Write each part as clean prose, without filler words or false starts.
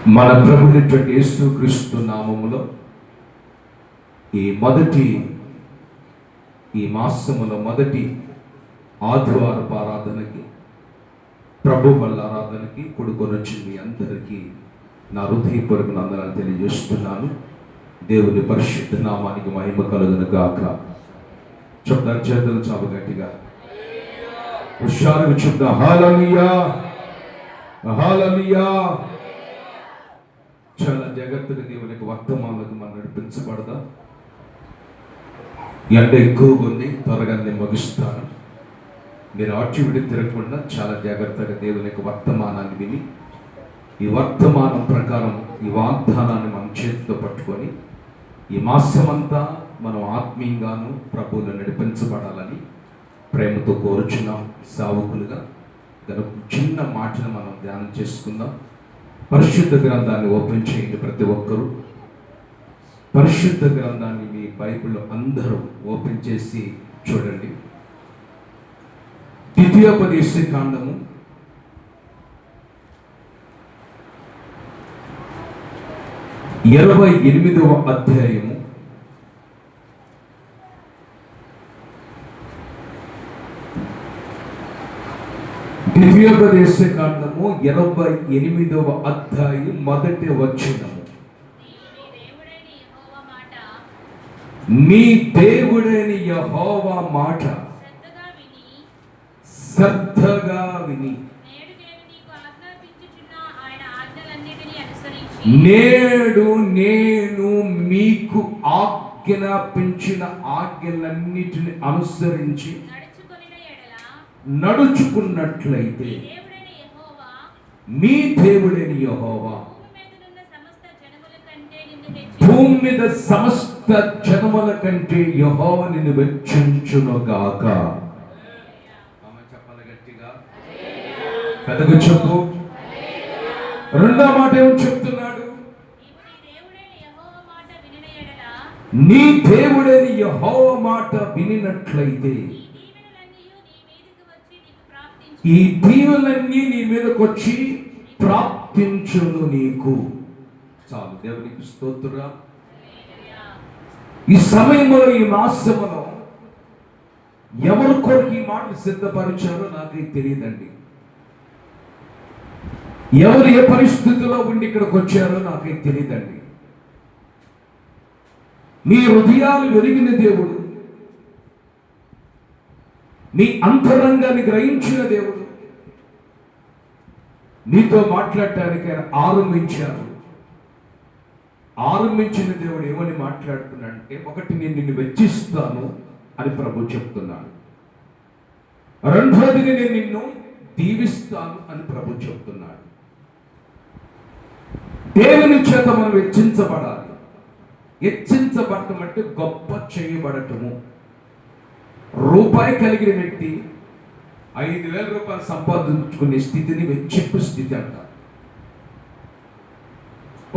మన ప్రభువైనటువంటి యేసుక్రీస్తు నామములో ఈ మాసములో మొదటి ఆదివారపు ఆరాధనకి, ప్రభు వల్ల ఆరాధనకి కూడుకొనొచ్చిన మీ అందరికీ నా హృదయపూర్వక వందనాలు తెలియజేస్తున్నాను. దేవుని పరిశుద్ధ నామానికి మహిమ కలుగును గాక. చెప్తారు చేతులు చాలు గట్టిగా హుషారుగా చెప్తా, హల్లెలూయా హల్లెలూయా. చాలా జాగ్రత్తగా దేవుని యొక్క వర్తమానాలకు మనం నడిపించబడదా. ఎండ ఎక్కువగా ఉంది, త్వరగా నేను ముగిస్తాను. మీరు అటు విడి తిరగకుండా చాలా జాగ్రత్తగా దేవుని యొక్క వర్తమానాన్ని విని, ఈ వర్తమానం ప్రకారం ఈ వాగ్దానాన్ని మనం చేతితో పట్టుకొని ఈ మాసమంతా మనం ఆత్మీయంగాను ప్రభువును నడిపించబడాలని ప్రేమతో కోరుచున్నాం. సావుకులుగా గనుక చిన్న మాటను మనం ధ్యానం చేసుకుందాం. పరిశుద్ధ గ్రంథాన్ని ఓపెన్ చేయండి. ప్రతి ఒక్కరూ పరిశుద్ధ గ్రంథాన్ని మీ బైబిల్లో అందరూ ఓపెన్ చేసి చూడండి. ద్వితీయోపదేశ కాండము 28వ అధ్యాయము 28వ అధ్యాయం మొదటి వచనము. మీ దేవుడైన యెహోవా మాట శ్రద్ధగా విని నేడు నేను మీకు ఆజ్ఞాపించిన ఆజ్ఞలన్నిటిని అనుసరించి నడుచుకున్నట్లయితే మీ దేవుడైన యెహోవా భూమి మీద సమస్త జనముల కంటే యెహోవా నిన్ను వెచ్చించునుగాక. చెప్పాలి గట్టిగా, పెద్దగా చెప్పు. రెండో మాట ఏమో చెప్తున్నాడు, నీ దేవుడైన యెహోవా మాట వినినట్లయితే ఈ దీవులన్నీ నీ మీదకి వచ్చి ప్రాప్తించును నీకు. చాలు, దేవునికి స్తోత్రం. ఈ సమయంలో ఈ మాసములో ఎవరి కొరకు ఈ మాటలు సిద్ధపరిచారో నాకే తెలియదండి. ఎవరు ఏ పరిస్థితిలో ఉండి ఇక్కడికి వచ్చారో నాకే తెలియదండి. మీ హృదయాలు వెలిగిన దేవుడు, మీ అంతరంగాన్ని గ్రహించిన దేవుడు నీతో మాట్లాడటానికి ఆయన ఆరంభించిన దేవుడు ఏమని మాట్లాడుతున్నాడంటే, ఒకటి నేను నిన్ను వెచ్చిస్తాను అని ప్రభు చెప్తున్నాడు. రెండోది నేను నిన్ను దీవిస్తాను అని ప్రభు చెప్తున్నాడు. దేవుని చేత మనం హెచ్చించబడాలి. హెచ్చించబడటం అంటే గొప్ప చేయబడటము. రూపాయి కలిగిన వ్యక్తి 5,000 రూపాయలు సంపాదించుకునే స్థితిని వెచ్చింపు స్థితి అంటారు.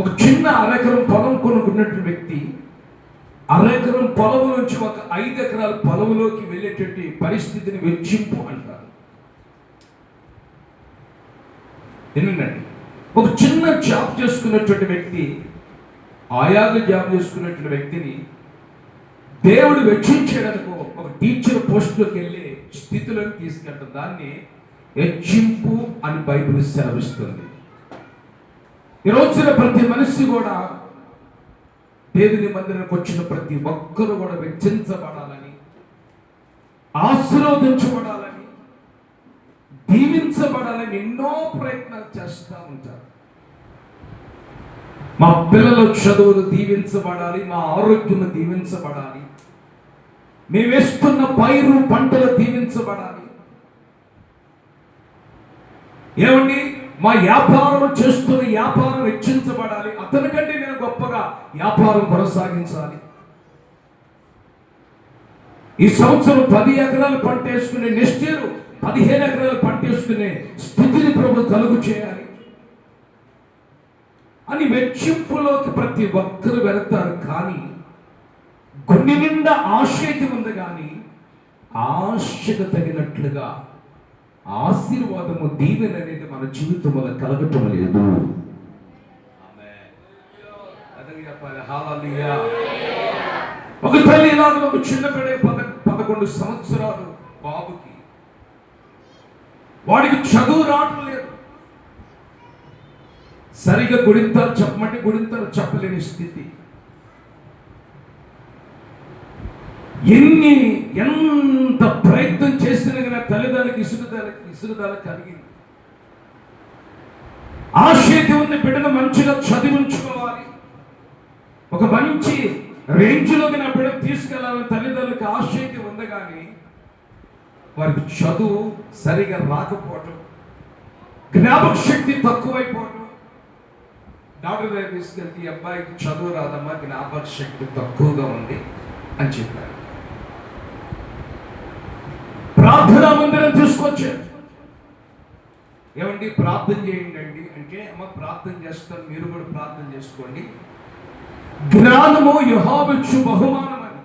ఒక చిన్న అరెకరం పొలం కొనుక్కున్నట్టు వ్యక్తి అరెకరం పొలం నుంచి ఒక 5 ఎకరాల పొలంలోకి వెళ్ళేటువంటి పరిస్థితిని వెచ్చింపు అంటారు. ఏంటండి, ఒక చిన్న జాబ్ చేసుకున్నటువంటి వ్యక్తి, ఆయాగా జాబ్ చేసుకున్నటువంటి వ్యక్తిని దేవుడు వెచ్చించడానికి ఒక టీచర్ పోస్టులోకి వెళ్ళే స్థితిలోకి తీసుకెళ్ళడం, దాన్ని హెచ్చింపు అని బైబిల్ సెలవిస్తుంది. ఈ రోజున ప్రతి మనిషి కూడా, దేవుని మందిరానికి వచ్చిన ప్రతి ఒక్కరు కూడా వెచ్చించబడాలని, ఆశీర్వదించబడాలని, దీవించబడాలని ఎన్నో ప్రయత్నాలు చేస్తూ ఉంటారు. మా పిల్లల చదువులు దీవించబడాలి, మా ఆరోగ్యం దీవించబడాలి, మేము వేస్తున్న పైరు పంటలు దీవించబడాలి. ఏమండి, మా వ్యాపారం చేస్తున్న వ్యాపారం హెచ్చించబడాలి, అతనికంటే నేను గొప్పగా వ్యాపారం కొనసాగించాలి. ఈ సంవత్సరం 10 ఎకరాలు పంట వేసుకునే, నెక్స్ట్ ఇయర్ 15 ఎకరాలు పంట వేసుకునే స్థితిని ప్రభు కలుగు చేయాలి అని వెచ్చింపులోకి ప్రతి ఒక్కరు వెళతారు. కానీ కొన్ని నిండా ఆశ అయితే ఉంది, కానీ ఆశకు తగినట్లుగా ఆశీర్వాదము దీవెన అనేది మన జీవితంలో కలగటం లేదు. చెప్పాలి హల్లెలూయా. ఒక తల్లి ఇలాగ ఒక చిన్న బిడ్డ 11 సంవత్సరాలు బాబుకి, వాడికి చదువు రావడం లేదు. సరిగా గుడింతలు చెప్పమంటే గుడింతలు చెప్పలేని స్థితి. ఎంత ప్రయత్నం చేసినా కానీ తల్లిదండ్రులకు ఇసుగుదల కలిగింది. ఆశయం ఉంది, బిడ్డను మంచిగా చదివించుకోవాలి, ఒక మంచి రేంజ్లోకి నా బిడ్డను తీసుకెళ్లాలని తల్లిదండ్రులకు ఆశయం ఉంది. కానీ వారికి చదువు సరిగా రాకపోవటం, జ్ఞాపక శక్తి తక్కువైపోవటం. డాక్టర్ దగ్గర తీసుకెళ్తే ఈ అబ్బాయికి చదువు రాదమ్మా, జ్ఞాపక శక్తి తక్కువగా ఉంది అని చెప్పారు. ప్రార్థనా మందిరం తీసుకొచ్చారు. ఏమండి ప్రార్థన చేయండి అండి అంటే, అమ్మ ప్రార్థన చేస్తాను, మీరు కూడా ప్రార్థన చేసుకోండి. జ్ఞానము యెహోవా ఇచ్చు బహుమానం అని.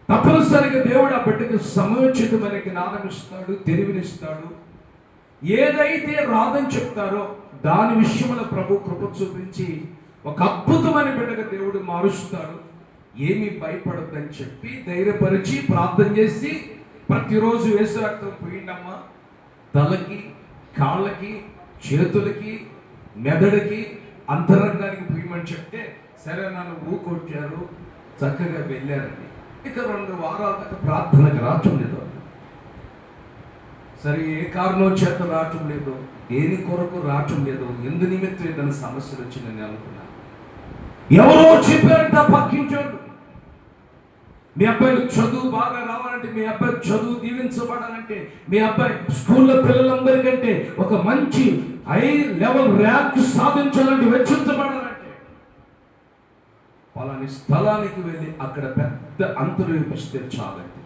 తప్పనిసరిగా దేవుడు ఆ బిడ్డకి సముచితమైన జ్ఞానం ఇస్తాడు, తెలివినిస్తాడు. ఏదైతే రాదని చెప్తారో దాని విషయంలో ప్రభు కృప చూపించి ఒక అద్భుతమైన బిడ్డగా దేవుడు మారుస్తాడు. ఏమీ భయపడద్దని చెప్పి ధైర్యపరిచి ప్రార్థన చేసి ప్రతిరోజు యేసు రక్తం పోయిండమ్మా, తలకి, కాళ్ళకి, చేతులకి, మెదడుకి, అంతరంగానికి పోయమని చెప్తే సరే నన్ను ఊకొట్టారు, చక్కగా వెళ్ళారండి. ఇక 2 వారాల దాకా ప్రార్థనకు రావటం లేదు. సరే ఏ కారణం చేత రావటం లేదు, దేని కొరకు రావటం లేదు, ఎందు నిమిత్తం ఏదైనా సమస్యలు వచ్చిందని అనుకున్నాను. ఎవరో చెప్పారంట పక్కించోళ్ళు, మీ అబ్బాయికి చదువు బాగా రావాలంటే, మీ అబ్బాయి చదువు దీవించబడాలంటే, మీ అబ్బాయి స్కూల్లో పిల్లలందరికంటే ఒక మంచి హై లెవెల్ ర్యాంక్ సాధించాలంటే, వెచ్చించబడాలంటే పలాని స్థలానికి వెళ్ళి అక్కడ పెద్ద అంతరు వేపిస్తే చాలండి.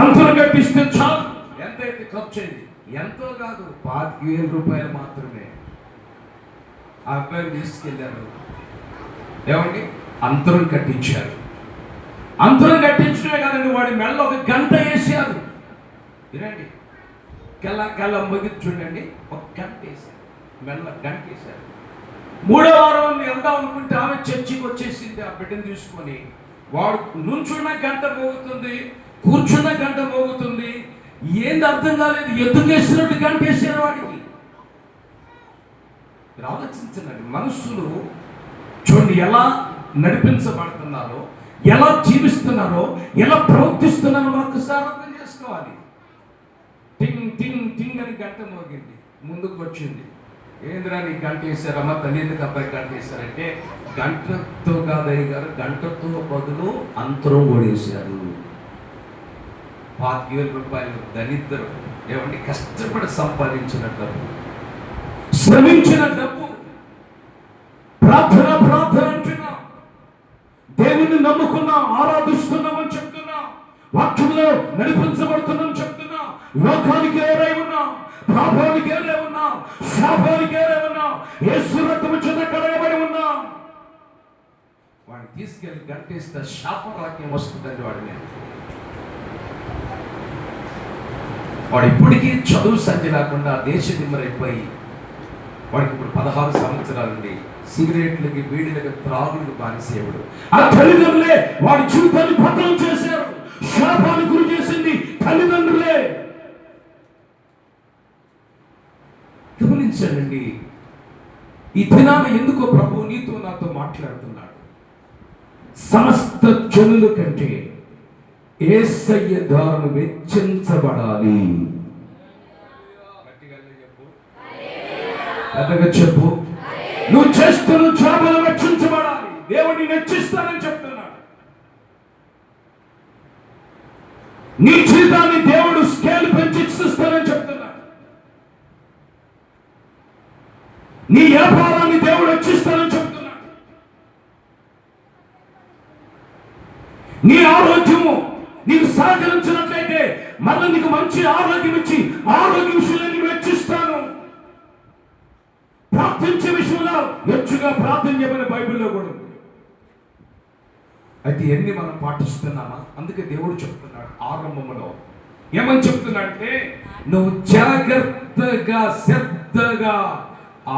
అంతరు కట్టిస్తే చాలు. ఎంతైతే ఖర్చు అయింది? ఎంతో కాదు, 25,000 రూపాయలు మాత్రమే. ఆ అబ్బాయిని తీసుకెళ్ళారు. ఏమండి అంతరం కట్టించారు. అంతరం కట్టించడమే కాదండి, వాడి మెడలో ఒక గంట వేసారు. వినండి, గెల్ల మొగిది చూడండి, ఒక గంట వేశారు, మెడలో గంట వేశారు. 3వ వారం వెళ్దాం అనుకుంటే ఆమె చర్చికి వచ్చేసింది. ఆ బిడ్డను తీసుకొని వాడు నుంచున్న గంట మోగుతుంది, కూర్చున్న గంట మోగుతుంది. ఏంది అర్థం కాలేదు, ఎత్తుకేసినట్టు గంట వేసారు వాడికి. మీరు ఆలోచించండి, మనుషులు చూడండి ఎలా నడిపించబడుతున్నారో, ఎలా జీవిస్తున్నారో, ఎలా ప్రవర్తిస్తున్నారో మనకు అర్థం చేసుకోవాలి. టింగ్ టింగ్ టింగ్ అని గంట మోగింది, ముందుకు వచ్చింది. ఏంద్రా నీ గంట వేశారమ్మా, తల్లి ఎందుకు అబ్బాయి గంట వేశారంటే, గంటతో కాదయ్య గారు, గంటతో బదులు అంతరం ఓడేశారు. 25,000 రూపాయలు దరిద్రం. ఏమండి కష్టపడి సంపాదించిన డబ్బు, శ్రమించిన డబ్బు. ప్రార్థన అంటున్నా, దేవుని నమ్ముకున్నా, ఆరాధిస్తున్నామని చెప్తున్నా, వాక్యంలో నడిపించబడుతున్నాం చెప్తున్నా, లోకానికి ఏరై ఉన్నా, పాపానికి ఏరై ఉన్నా, శాపానికి ఏరై ఉన్నా, యేసు రక్తము చేత కడగబడి ఉన్నా, వాడిని తీసుకెళ్ళి గంటేస్తే శాపవాక్యం వస్తుందండి వాడి మీద. వాడు ఇప్పటికీ చదువు సంధి లేకుండా దేశ దిమ్మరైపోయి, వాడికి ఇప్పుడు 16 సంవత్సరాలుండి సిగరెట్లకి, బీడీలకి, త్రాగులకి బానిసేవుడు. ఆ తల్లిదండ్రులే వాడి జీవితాన్ని పతనం చేశారు. శాపానికి గురి చేసింది తల్లిదండ్రులే. గమనించండి, ఈ దినాన ఎందుకో ప్రభు నీతో నాతో మాట్లాడుతున్నాడు. సమస్త జనుల కంటే యేసయ్య దారును వెచ్చించబడాలి. పెద్దగా చెప్పు, నువ్వు చేస్తున్న జాబులు వెచ్చించబడాలి. దేవుడిని వెచ్చిస్తానని చెప్తున్నాడు. నీ జీవితాన్ని దేవుడు స్కేల్ పెంచి ఇస్తానని చెప్తున్నాడు. నీ వ్యాపారాన్ని దేవుడు వెచ్చిస్తానని చెప్తున్నాడు. నీ ఆరోగ్యము నీకు సహకరించినట్లయితే మళ్ళీ నీకు మంచి ఆరోగ్యం ఇచ్చి ఆరోగ్య విషయంలో నేను వెచ్చిస్తాను. ప్రార్థించే విషయంలో ಹೆಚ್ಚుగా ప్రార్థన చేయమని బైబిల్లో కూడా ఉంది. అయితే ఎన్ని మనం పాటిస్తున్నామా? అందుకే దేవుడు చెప్తున్నాడు ఆరంభంలో ఏమని చెప్తున్నాడంటే, నువ్వు జాగ్రత్తగా శ్రద్ధగా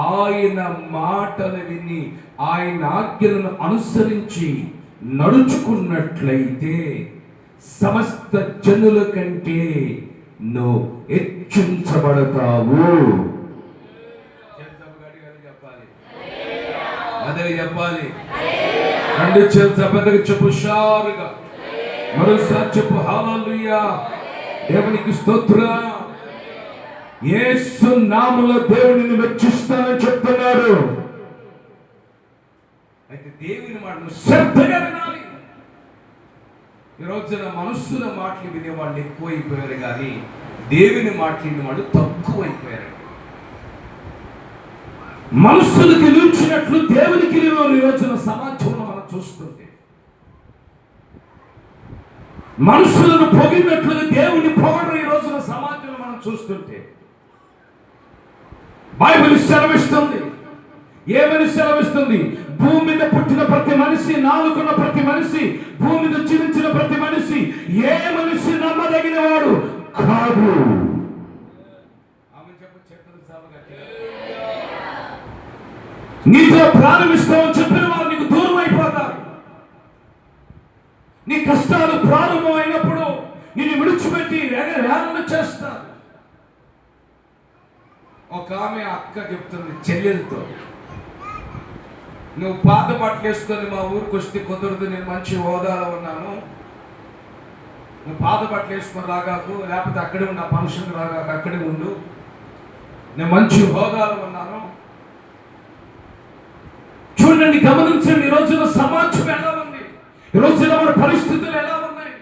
ఆయన మాటలు విని ఆయన ఆజ్ఞలను అనుసరించి నడుచుకున్నట్లయితే సమస్త జనుల కంటే నువ్వు హెచ్చించబడతావు. అదే చెప్పాలి. రెండు చేతులు చెప్పు, షారుగా మరోసారి చెప్పు, హల్లెలూయా. దేవునికి స్తోత్రం. యేసు నామములో దేవునిని వెచ్చిస్తానని చెప్తున్నాడు. అయితే దేవుని మాటను శ్రద్ధగా వినాలి. ఈ రోజున మనుషుల మాటలు వినేవాళ్ళు ఎక్కువైపోయారు, కానీ దేవుని మాటలు వినేవాళ్ళు తక్కువైపోయారు. మనుషులకు విలువించినట్లు దేవునికి విలువ ఈ రోజున సమాజంలో మనం చూస్తుంటే, మనుషులను పొగిడినట్లుగా దేవుని పొగడరు ఈ రోజున సమాజంలో మనం చూస్తుంటే, బైబిల్ సెలవిస్తుంది. ఏమని సెలవిస్తుంది? భూమి మీద పుట్టిన ప్రతి మనిషి, నాలుగున్న ప్రతి మనిషి, భూమి మీద జీవించిన ప్రతి మనిషి, ఏ మనిషి నమ్మదగిన వాడు కాదు. నీతో ప్రారంభిస్తామని చెప్పిన వారు నీకు దూరం అయిపోతారు. నీ కష్టాలు ప్రారంభమైనప్పుడు నిన్ను విడిచిపెట్టి వేదన చేస్తారు. ఒక ఆమె అక్క చెప్తుంది చెల్లెలతో, నువ్వు పాత బట్టలు వేసుకొని మా ఊరికి వస్తే కుదరదు, నేను మంచి హోదాలో ఉన్నాను, నువ్వు పాత బట్టలు వేసుకొని రాగాకు, లేకపోతే అక్కడే ఉన్న ఫంక్షన్ రాగాకు, అక్కడే ఉండు, నేను మంచి హోదాలో ఉన్నాను. చూడండి, గమనించండి, ఈ రోజున సమాజం ఎలా ఉంది, ఈ రోజున మన పరిస్థితులు ఎలా ఉన్నాయి.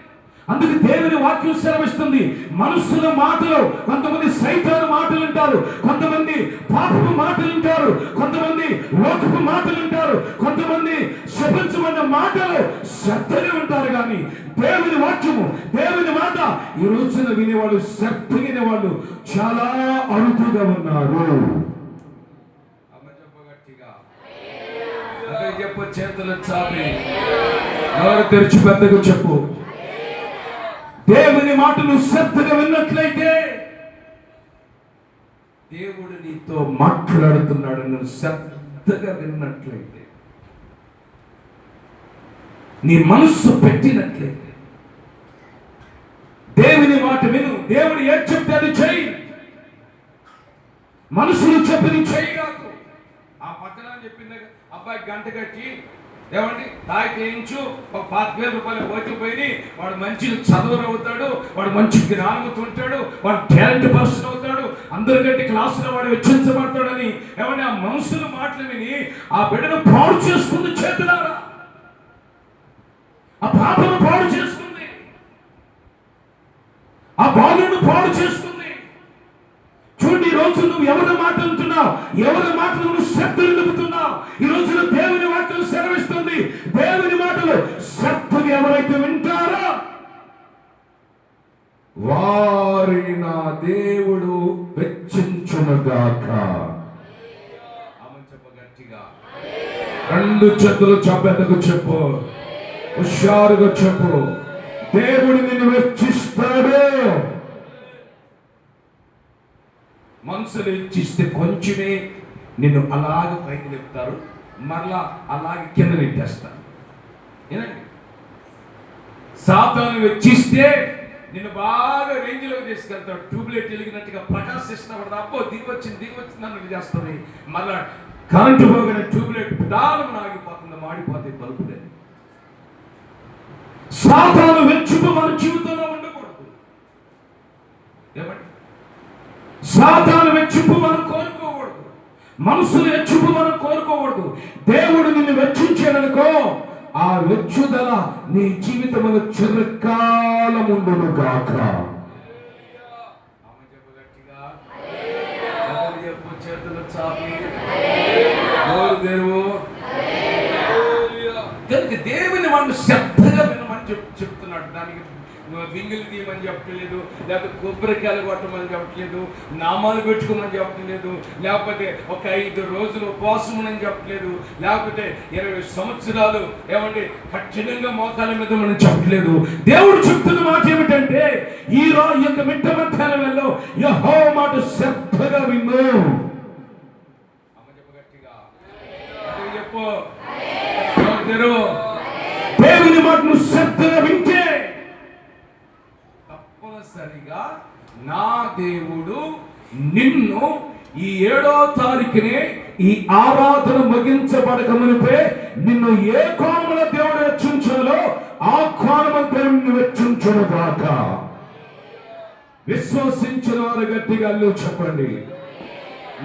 అందుకు దేవుని వాక్యం సెలవిస్తుంది. మనుషుల మాటలు, కొంతమంది సైతాను మాటలు అంటారు, కొంతమంది పాపపు మాటలు అంటారు, కొంతమంది లోకపు మాటలు అంటారు, కొంతమంది శపించమన్న మాటలు శ్రద్ధగా ఉంటారు. కానీ దేవుని వాక్యము, దేవుని మాట ఈ రోజున వినేవాళ్ళు, శ్రద్ధ వినేవాళ్ళు చాలా అరుదుగా ఉన్నారు. చెప్పు, చేతులు చాపి ఎవరు తెరిచి పెద్దగా చెప్పు. దేవుని మాటను శ్రద్ధగా విన్నట్లయితే దేవుడు నీతో మాట్లాడుతున్నాడు. నువ్వు శ్రద్ధగా విన్నట్లయితే, నీ మనస్సు పెట్టినట్లయితే, దేవుని మాట విను. దేవుడు ఏం చెప్తే అది చెయ్యి. మనుషులు చెప్పిన చెయ్యి కాదు. ఆ పక్కన చెప్పింది అబ్బాయి గంట కట్టి ఏమండి తాయి చేయించు, ఒక 5,000 రూపాయలు పోయి వాడు మంచి చదువులు అవుతాడు, వాడు మంచి జ్ఞానంతో ఉంటాడు, వాడు టాలెంట్ పర్సన్ అవుతాడు, అందరికంటే క్లాసులో వాడు వెచ్చించబడతాడని ఏమంటే ఆ మనుషుల మాటలు విని ఆ బిడ్డను పాడు చేసుకుంది. చేతులారా ఆ పాపను పాడు చేసుకుంది, ఆ బాలును పాడు చేసుకుంది. చూడండి, ఈ రోజు నువ్వు ఎవరి మాట అంటున్నావు, ఎవరి మాటలు నువ్వు శ్రద్ధ నిలుపుతున్నావు. ఈ రోజున దేవుని వాక్యం సెలవిస్తుంది. దేవుని మాటలు శ్రద్ధగా ఎవరైతే వింటారో వారిని నా దేవుడు వెచ్చించునుగాక. చెప్పగట్టిగా రెండు చేతులు చెప్పేందుకు చెప్పు, హుషారుగా చెప్పు. దేవుడు నిన్ను వెచ్చిస్తాడు. మనుషులు ఇచ్చిస్తే కొంచెమే నిన్ను అలాగ పైకి లేపుతారు, మరలా అలాగే కింద నెట్టేస్తారు. ఏనండి, సాతాను వెచ్చిస్తే నిన్ను బాగా రేంజ్లోకి తీసుకెళ్తాడు. ట్యూబ్లైట్ వెలిగినట్టుగా ప్రకాశిస్తున్నప్పుడు అబ్బో దిగి వచ్చింది అన్నట్టు చేస్తుంది. మళ్ళా కరెంటు పోగిన ట్యూబ్లైట్ దానం ఆగిపోతుంది, మాడిపోతుంది బల్బులే. సాతాను వెచ్చుపు మన జీవితంలో ఉండకూడదు. ఏమండి, సాతాను వెచ్చింపు మనం కోరుకోకూడదు, మనుషులు వెచ్చింపు మనం కోరుకోకూడదు. దేవుడు నిన్ను వెచ్చించాడనుకో, ఆ వెచ్చుదల నీ జీవితంలో చిరకాలం ఉండును గాక. చేతులు చాపి కనుక దేవుని మనం శ్రద్ధగా వినమని చెప్తున్నాడు. దానికి వింగిలు తీయమని చెప్పట్లేదు, లేకపోతే కొబ్బరికాయలు కొట్టమని చెప్పట్లేదు, నామాలు పెట్టుకోమని చెప్పట్లేదు, లేకపోతే ఒక 5 రోజులు ఉపవాసం అని చెప్పట్లేదు, లేకపోతే 20 సంవత్సరాలు ఏమంటే కఠినంగా మోకాల మీద మనం చెప్పట్లేదు. దేవుడు చెప్తున్న మాట ఏమిటంటే, ఈ యొక్క మిట్ట మధ్యాహ్నం వేళలో యెహోవా మాట శ్రద్ధగా విను. దేవుని మాటను శ్రద్ధగా వింటే తప్పనిసరిగా నా దేవుడు నిన్ను ఈ 7వ తారీఖునే ఈ ఆరాధన ముగించబడక మునిపే నిన్ను ఏ కోణముల దేవుడు హెచ్చించాలో ఆ కోణముల దేవుడిని హెచ్చించును గాక. విశ్వసించిన వారు గట్టిగా చెప్పండి,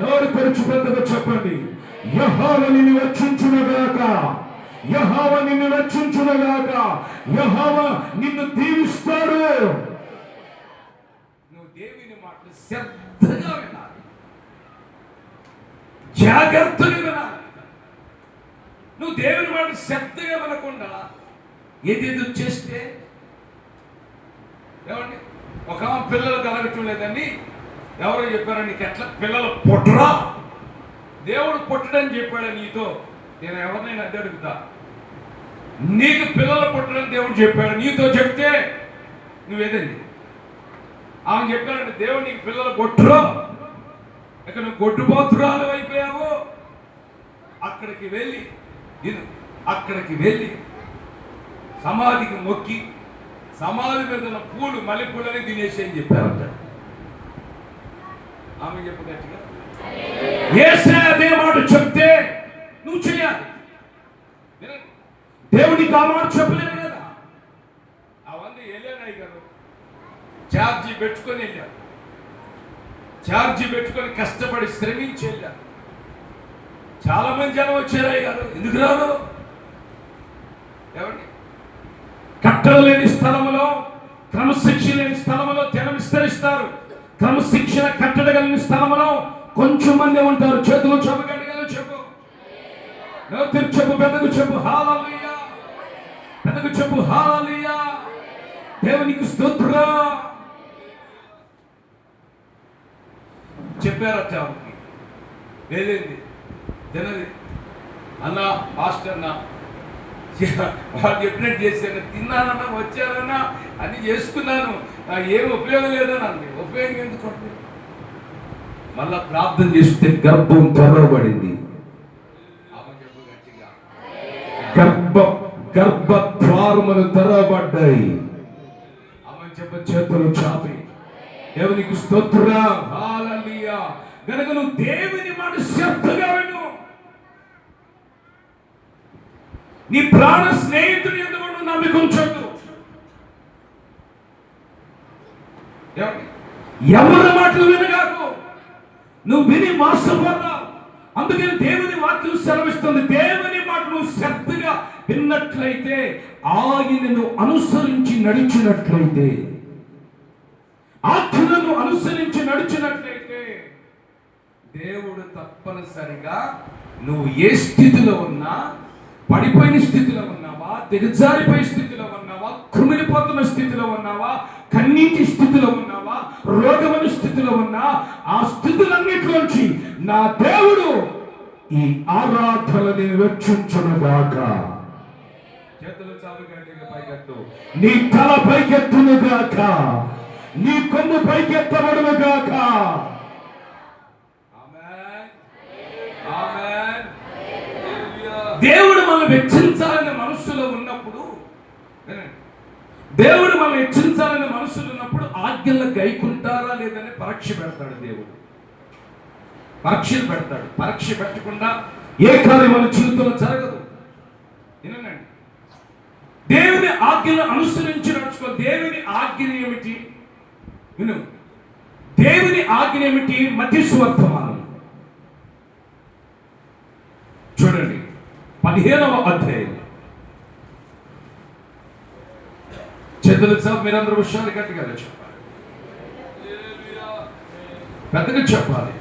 నోరు తెరిచి పెద్దగా చెప్పండి. యెహోవా నిన్ను హెచ్చించును గాక, యెహోవా నిన్ను హెచ్చించును గాక, యెహోవా నిన్ను దీవిస్తాడు. నువ్వు దేవుని మాటలు శ్రద్ధగా వినాలి, జాగ్రత్తగా వినాలి. నువ్వు దేవుని మాట శ్రద్ధగా వినకుండా ఏదేదో చేస్తే ఏమండి, ఒక పిల్లలు కలగటం లేదని ఎవరో చెప్పారో, నీకు ఎట్లా పిల్లలు పుట్టరా, దేవుడు పుట్టడని చెప్పాడు నీతో. నేను ఎవరినైనా అదే అడుగుతా, నీకు పిల్లలు పుట్టడని దేవుడు చెప్పాడు నీతో చెప్తే నువ్వేదండి? ఆమె చెప్పానంటే దేవుడు నీకు పిల్లలు పుట్టరు, ఇక నువ్వు గొడ్డుపోతురాలు అయిపోయావు. అక్కడికి వెళ్ళి సమాధికి మొక్కి సమాధి మీద ఉన్న పూలు మల్లెపూలని తినేసి అని చెప్పారంట. ఆమె చెప్పు గట్టిగా, యేసే అదే మాట చెప్తే నువ్వు చేయాలి. దేవుడికి ఆ మాట చెప్పలేదు కదా. అవన్నీ వెళ్ళానయ్య గారు ఛార్జీ పెట్టుకొని వెళ్ళారు, ఛార్జీ పెట్టుకొని కష్టపడి శ్రమించి వెళ్ళారు. చాలా మంది జనం వచ్చారయ్య గారు, ఎందుకు రాదు? ఏమండి, కట్టలు లేని స్థలంలో, క్రమశిక్షణ లేని స్థలంలో జనం విస్తరిస్తారు. క్రమశిక్షణ కట్టడగలిగిన స్థలంలో కొంచెం మంది ఉంటారు. చేతులు చెప్పగలిగారు, చెప్పు, చెప్పు, పెద్దకు చెప్పు హల్లెలూయా, పెద్దకు చెప్పు హల్లెలూయా, దేవునికి స్తోత్రం. చెప్పారట ఆమెకి, వెళ్ళింది తినది. అన్న మాస్టర్ అన్న వాళ్ళు చెప్పినట్టు చేశాను, తిన్నానన్నా, వచ్చానన్నా, అన్ని చేసుకున్నాను, ఏం ఉపయోగం లేదని అంది. ఉపయోగం ఎందుకు? మళ్ళా ప్రార్థన చేస్తే గర్భం తెరవబడింది. గర్భద్వారములు తెరవబడ్డాయి. ఆమె చెప్ప చేతులు చాపి దేవునికి స్తోత్రం హల్లెలూయా. గనుక నువ్వు దేవుని మాట శ్రద్ధగా విను. నీ ప్రాణ స్నేహితుడు ఎందుకు నువ్వు నమ్మిక ఉంచొద్దు. ఎవరి మాటలు వినగాకు, నువ్వు విని మోసపోతావు. అందుకని దేవుని వాక్యం సెలవిస్తుంది, దేవుని మాట నువ్వు శ్రద్ధగా విన్నట్లయితే, ఆయనను అనుసరించి నడిచినట్లయితే, ఆజ్ఞలను అనుసరించి నడిచినట్లయితే, దేవుడు తప్పనిసరిగా నువ్వు ఏ స్థితిలో ఉన్నా, పడిపోయిన స్థితిలో ఉన్నావా, దిగజారిపోయే స్థితిలో ఉన్నావా, కుమిలిపోతున్న స్థితిలో ఉన్నావా, కన్నీటి స్థితిలో ఉన్నావా, రోగమైన స్థితిలో ఉన్నా, ఆ స్థితులన్నిటిలోంచి నా దేవుడు ఈ ఆరాధనని వెచ్చించునుగాక. చేతులు చాలు గట్టిగా పైకెత్తు. నీ తల పైకెత్తునుగాక, నీ కొమ్ము పైకెత్తబడునుగాక. దేవుడు మనం వెచ్చించాలనే మనస్సులో ఉన్నప్పుడు, దేవుడు మనం హెచ్చించాలనే మనసులో ఉన్నప్పుడు ఆజ్ఞలు గైకుంటారా లేదని పరీక్ష పెడతాడు. దేవుడు పరీక్షలు పెడతాడు. పరీక్ష పెట్టకుండా ఏ కార్యం మన జీవితంలో జరగదు. వినండి, దేవుని ఆజ్ఞలు అనుసరించి నడుచుకో. దేవుని ఆజ్ఞ ఏమిటి? విను, దేవుని ఆజ్ఞ ఏమిటి? మత్తయి సువార్త చూడండి, 15వ అధ్యాయం. చేతులు సార్ మీరందరూ విషయాలు గట్టిగా చెప్పాలి, పెద్దగా చెప్పాలి.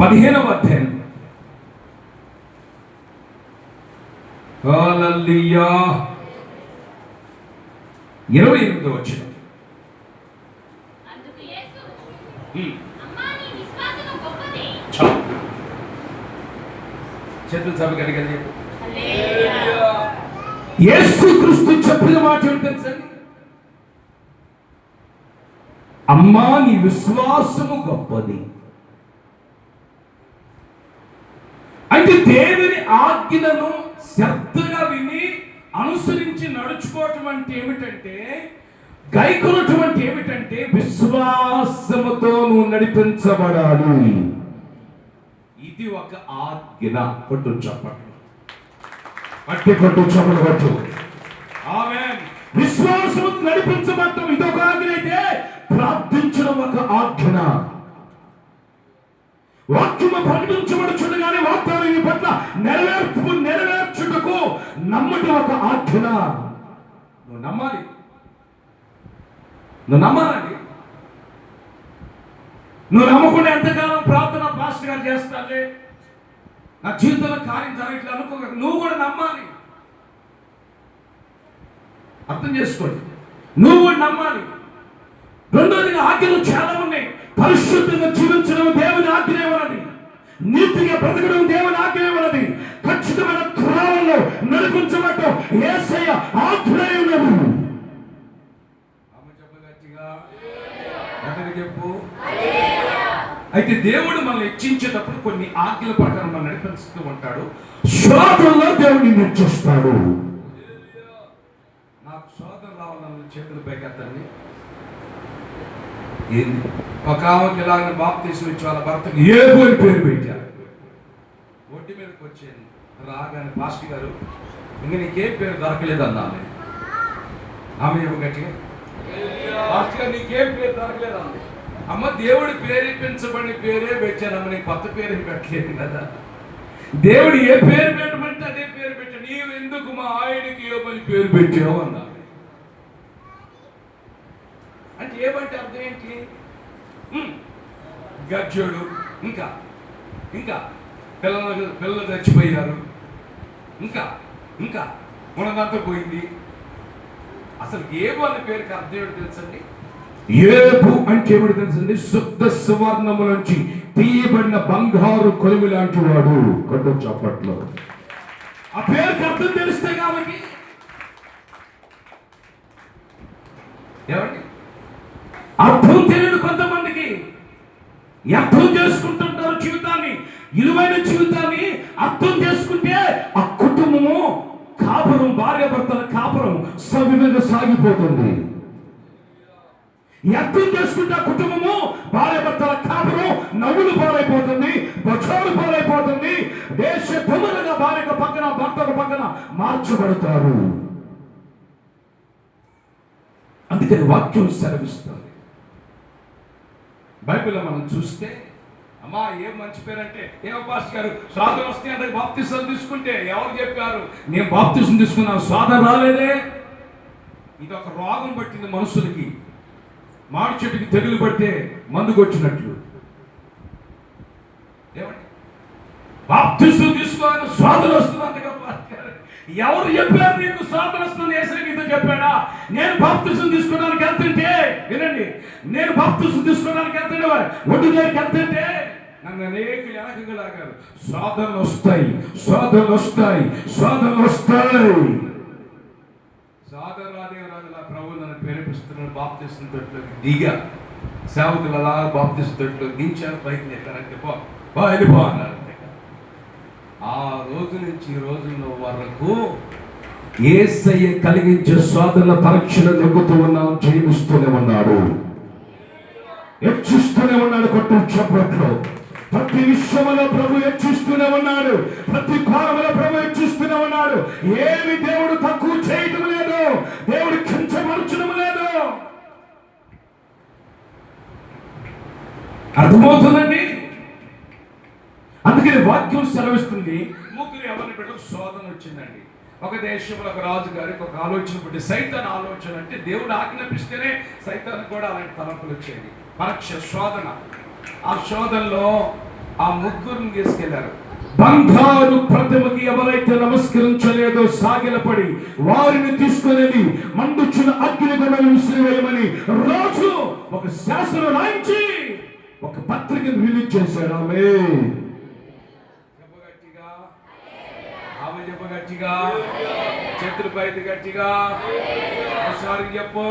15వ అధ్యాయం. హల్లెలూయా. 28వ వచనం. చేతులు సభ గట్టిగా చెప్పు. యేసుక్రీస్తు చెప్పిన మాట ఏంటి తెలుసండి? అమ్మా నీ విశ్వాసము గొప్పది. అయితే దేవుని ఆజ్ఞలను శ్రద్ధగా విని అనుసరించి నడుచుకోవటం అంటే ఏమిటంటే, గైకొనటం అంటే ఏమిటంటే, విశ్వాసముతో నువ్వు నడిపించబడాలి. ఇది ఒక ఆజ్ఞ. కొట్టు చెప్పండి, అట్టి కొట్టు చెప్పలు కొట్టు. ఆమేన్. విశ్వాసము నడిపించబడటం ఇదొక ఆజ్ఞ అయితే, ప్రార్థించడం ఒక ఆజ్ఞ. వాక్యము ప్రకటించబడుచుండగానే వాగ్దానం ఈ పట్ల నెరవేర్చుటకు నమ్మటం ఒక ఆజ్ఞ. నువ్వు నమ్మాలి, నువ్వు నమ్మాలండి. నువ్వు నమ్మకుండా ఎంతకాలం ప్రార్థన పాస్టర్ గారు చేస్తాలే, నా జీవితంలో కార్యం జరగట్లేదు అనుకో. నువ్వు కూడా నమ్మాలి. అర్థం చేసుకోండి, నువ్వు కూడా నమ్మాలి. రెండోదిగా ఆజ్ఞలు చాలా ఉన్నాయి. పరిశుద్ధంగా జీవించడం దేవుని ఆజ్ఞేమన్నది, నీతిగా బ్రతకడం దేవుని ఆజ్ఞేమన్నది, ఖచ్చితమైన క్రమంలో నడిపించబడటం యేసయ్య ఆజ్ఞేయున్నది. చెప్పు. అయితే దేవుడు మనల్ని హెచ్చించేటప్పుడు కొన్ని ఆజ్ఞల ప్రకారం మనం నడిపిస్తూ ఉంటాడు. శోధనలో దేవుడిని హెచ్చిస్తాడు. నాకు శోధన రావాలని చేతులు పైకెత్తండి. ఏంది? ఒక ఆమెకి ఇలాగ బాప్తీసం ఇచ్చి వాళ్ళ భర్తకి ఏబు అని పేరు పెట్టారు. ఒడ్డు మీదకి వచ్చాను రాగానే, పాస్టర్ గారు ఇంక నీకేం పేరు దొరకలేదు అన్నాను. ఆమె ఏమో గట్టిగా, పాస్టర్ గారు నీకేం పేరు దొరకలేదు అంది. అమ్మ, దేవుడు ప్రేరేపించబడిన పేరే పెట్టానమ్మ, నీకు కొత్త పేరు పెట్టలేదు కదా. దేవుడు ఏ పేరు పెట్టమంటే అదే పేరు పెట్టాడు. నీవు ఎందుకు మా ఆయనకి ఏమని పేరు పెట్టావు అన్నాడు. అంటే ఏమంటే అర్థం ఏంటి? గజ్జోడు, ఇంకా ఇంకా పిల్లలు చచ్చిపోయారు, ఇంకా ఇంకా ఉన్నదంతా పోయింది. అసలు ఏబు అనే పేరుకి అర్థం ఏమిటి తెలుసండి? ఏబు అంటే ఏమిటి తెలుసండి? శుద్ధ సువర్ణము నుంచి తీయబడిన బంగారు కొలిమి లాంటి వాడు. కొట్టు చప్పట్లో. ఆ పేరుకి అర్థం తెలిస్తే కాబట్టి ఏమండి, అర్థం తెలియదు కొంతమందికి. అర్థం చేసుకుంటుంటారు జీవితాన్ని, విలువైన జీవితాన్ని అర్థం చేసుకుంటే ఆ కుటుంబము కాపురం, భార్య భర్తల కాపురం సవ్యంగా సాగిపోతుంది. అర్థం చేసుకుంటే ఆ కుటుంబము, భార్య భర్తల కాపురం నవ్వులు పాలైపోతుంది, బచాలు పాలైపోతుంది. దేశ దొంగలుగా భార్యకు పక్కన భర్తకు పక్కన మార్చబడతారు. అందుకని వాక్యం సెలవిస్తుంది. బైబిల్లో మనం చూస్తే, అమ్మా ఏం మంచి పేరు అంటే, ఏమో పాస్టర్ గారు స్వాదం వస్తే అంటే బాప్తిసం తీసుకుంటే ఎవరు చెప్పారు? నేను బాప్తిసం తీసుకున్నాను, స్వాదం రాలేదే. ఇది ఒక రోగం పట్టింది మనుషులకి. మాడి చెట్టుకి తెగులు పడితే మందుకు వచ్చినట్లు. ఏమండి, బాప్తిసం తీసుకోవాలని స్వాదం వస్తుందంటగా పాస్టర్ ఎవరు చెప్పారు నీకు స్వాదం వస్తుంది? యేసయ్య నీతో చెప్పాడా? నేను బాప్తిసం తీసుకోవడానికి వెళ్తుంటే, వినండి, నేను బాప్తిసం తీసుకోవడానికి వెళ్తుంటే ఒడ్డు దగ్గరికి వెళ్తుంటే నన్ను అనేక వెనకగా లాగారు. స్వాదనలు వస్తాయి, స్వాదనలు వస్తాయి, స్వాదనలు వస్తాయి. సాధరాదేవరాజు నా ప్రభు నన్ను ప్రేరేపిస్తున్నాడు. బాప్తిసం తొట్టులోకి దిగా, సేవకులు అలా బాప్తిసం తొట్టులోకి దించాను. పైకి నెట్టారంటే పో వెళ్ళిపో అన్నారు. ఆ రోజు నుంచి ఈ రోజుల వరకు యేసయ్య కలిగించే స్వాదన పరీక్షలు నెగ్గుతూ ఉన్నాం, జయిస్తూనే ఉన్నాడు, హెచ్చిస్తూనే ఉన్నాడు. కొట్టు చప్పట్లో. ప్రతి విషయంలో ప్రభు హెచ్చిస్తూనే ఉన్నాడు, ప్రతి కోణంలో ప్రభు హెచ్చిస్తూనే ఉన్నాడు. ఏమి దేవుడు తక్కువ చేయటం లేదు, దేవుడు కించపరచడం లేదు. అర్థమవుతుందండి? అందుకని వాక్యం సెలవిస్తుంది. ముగ్గురు ఎవరిని బిడ్డలకు శోధన వచ్చిందండి. ఒక దేశంలో ఒక రాజు గారికి ఒక ఆలోచన పుట్టి, సైతాన్ ఆలోచన అంటే దేవుడు ఆజ్ఞాపిస్తేనే సైతాన్ కూడా అలాంటి తలంపులు వచ్చేది. పరీక్ష, శోధన. ఆ శోధనలో ఆ ముగ్గురిని తీసుకెళ్లారు. బంగారు ప్రతిమకి ఎవరైతే నమస్కరించలేదో సాగిలపడి వారిని తీసుకునేది మండుచున్న అగ్నిగుండంలో విసిరివేయమని రాజు ఒక శాసనం రాయించి ఒక పత్రికను రిలీజ్ చేశాడు. ఆమె చెప్పగట్టిగా, చేతులు పైకి గట్టిగా ఒకసారి చెప్పు.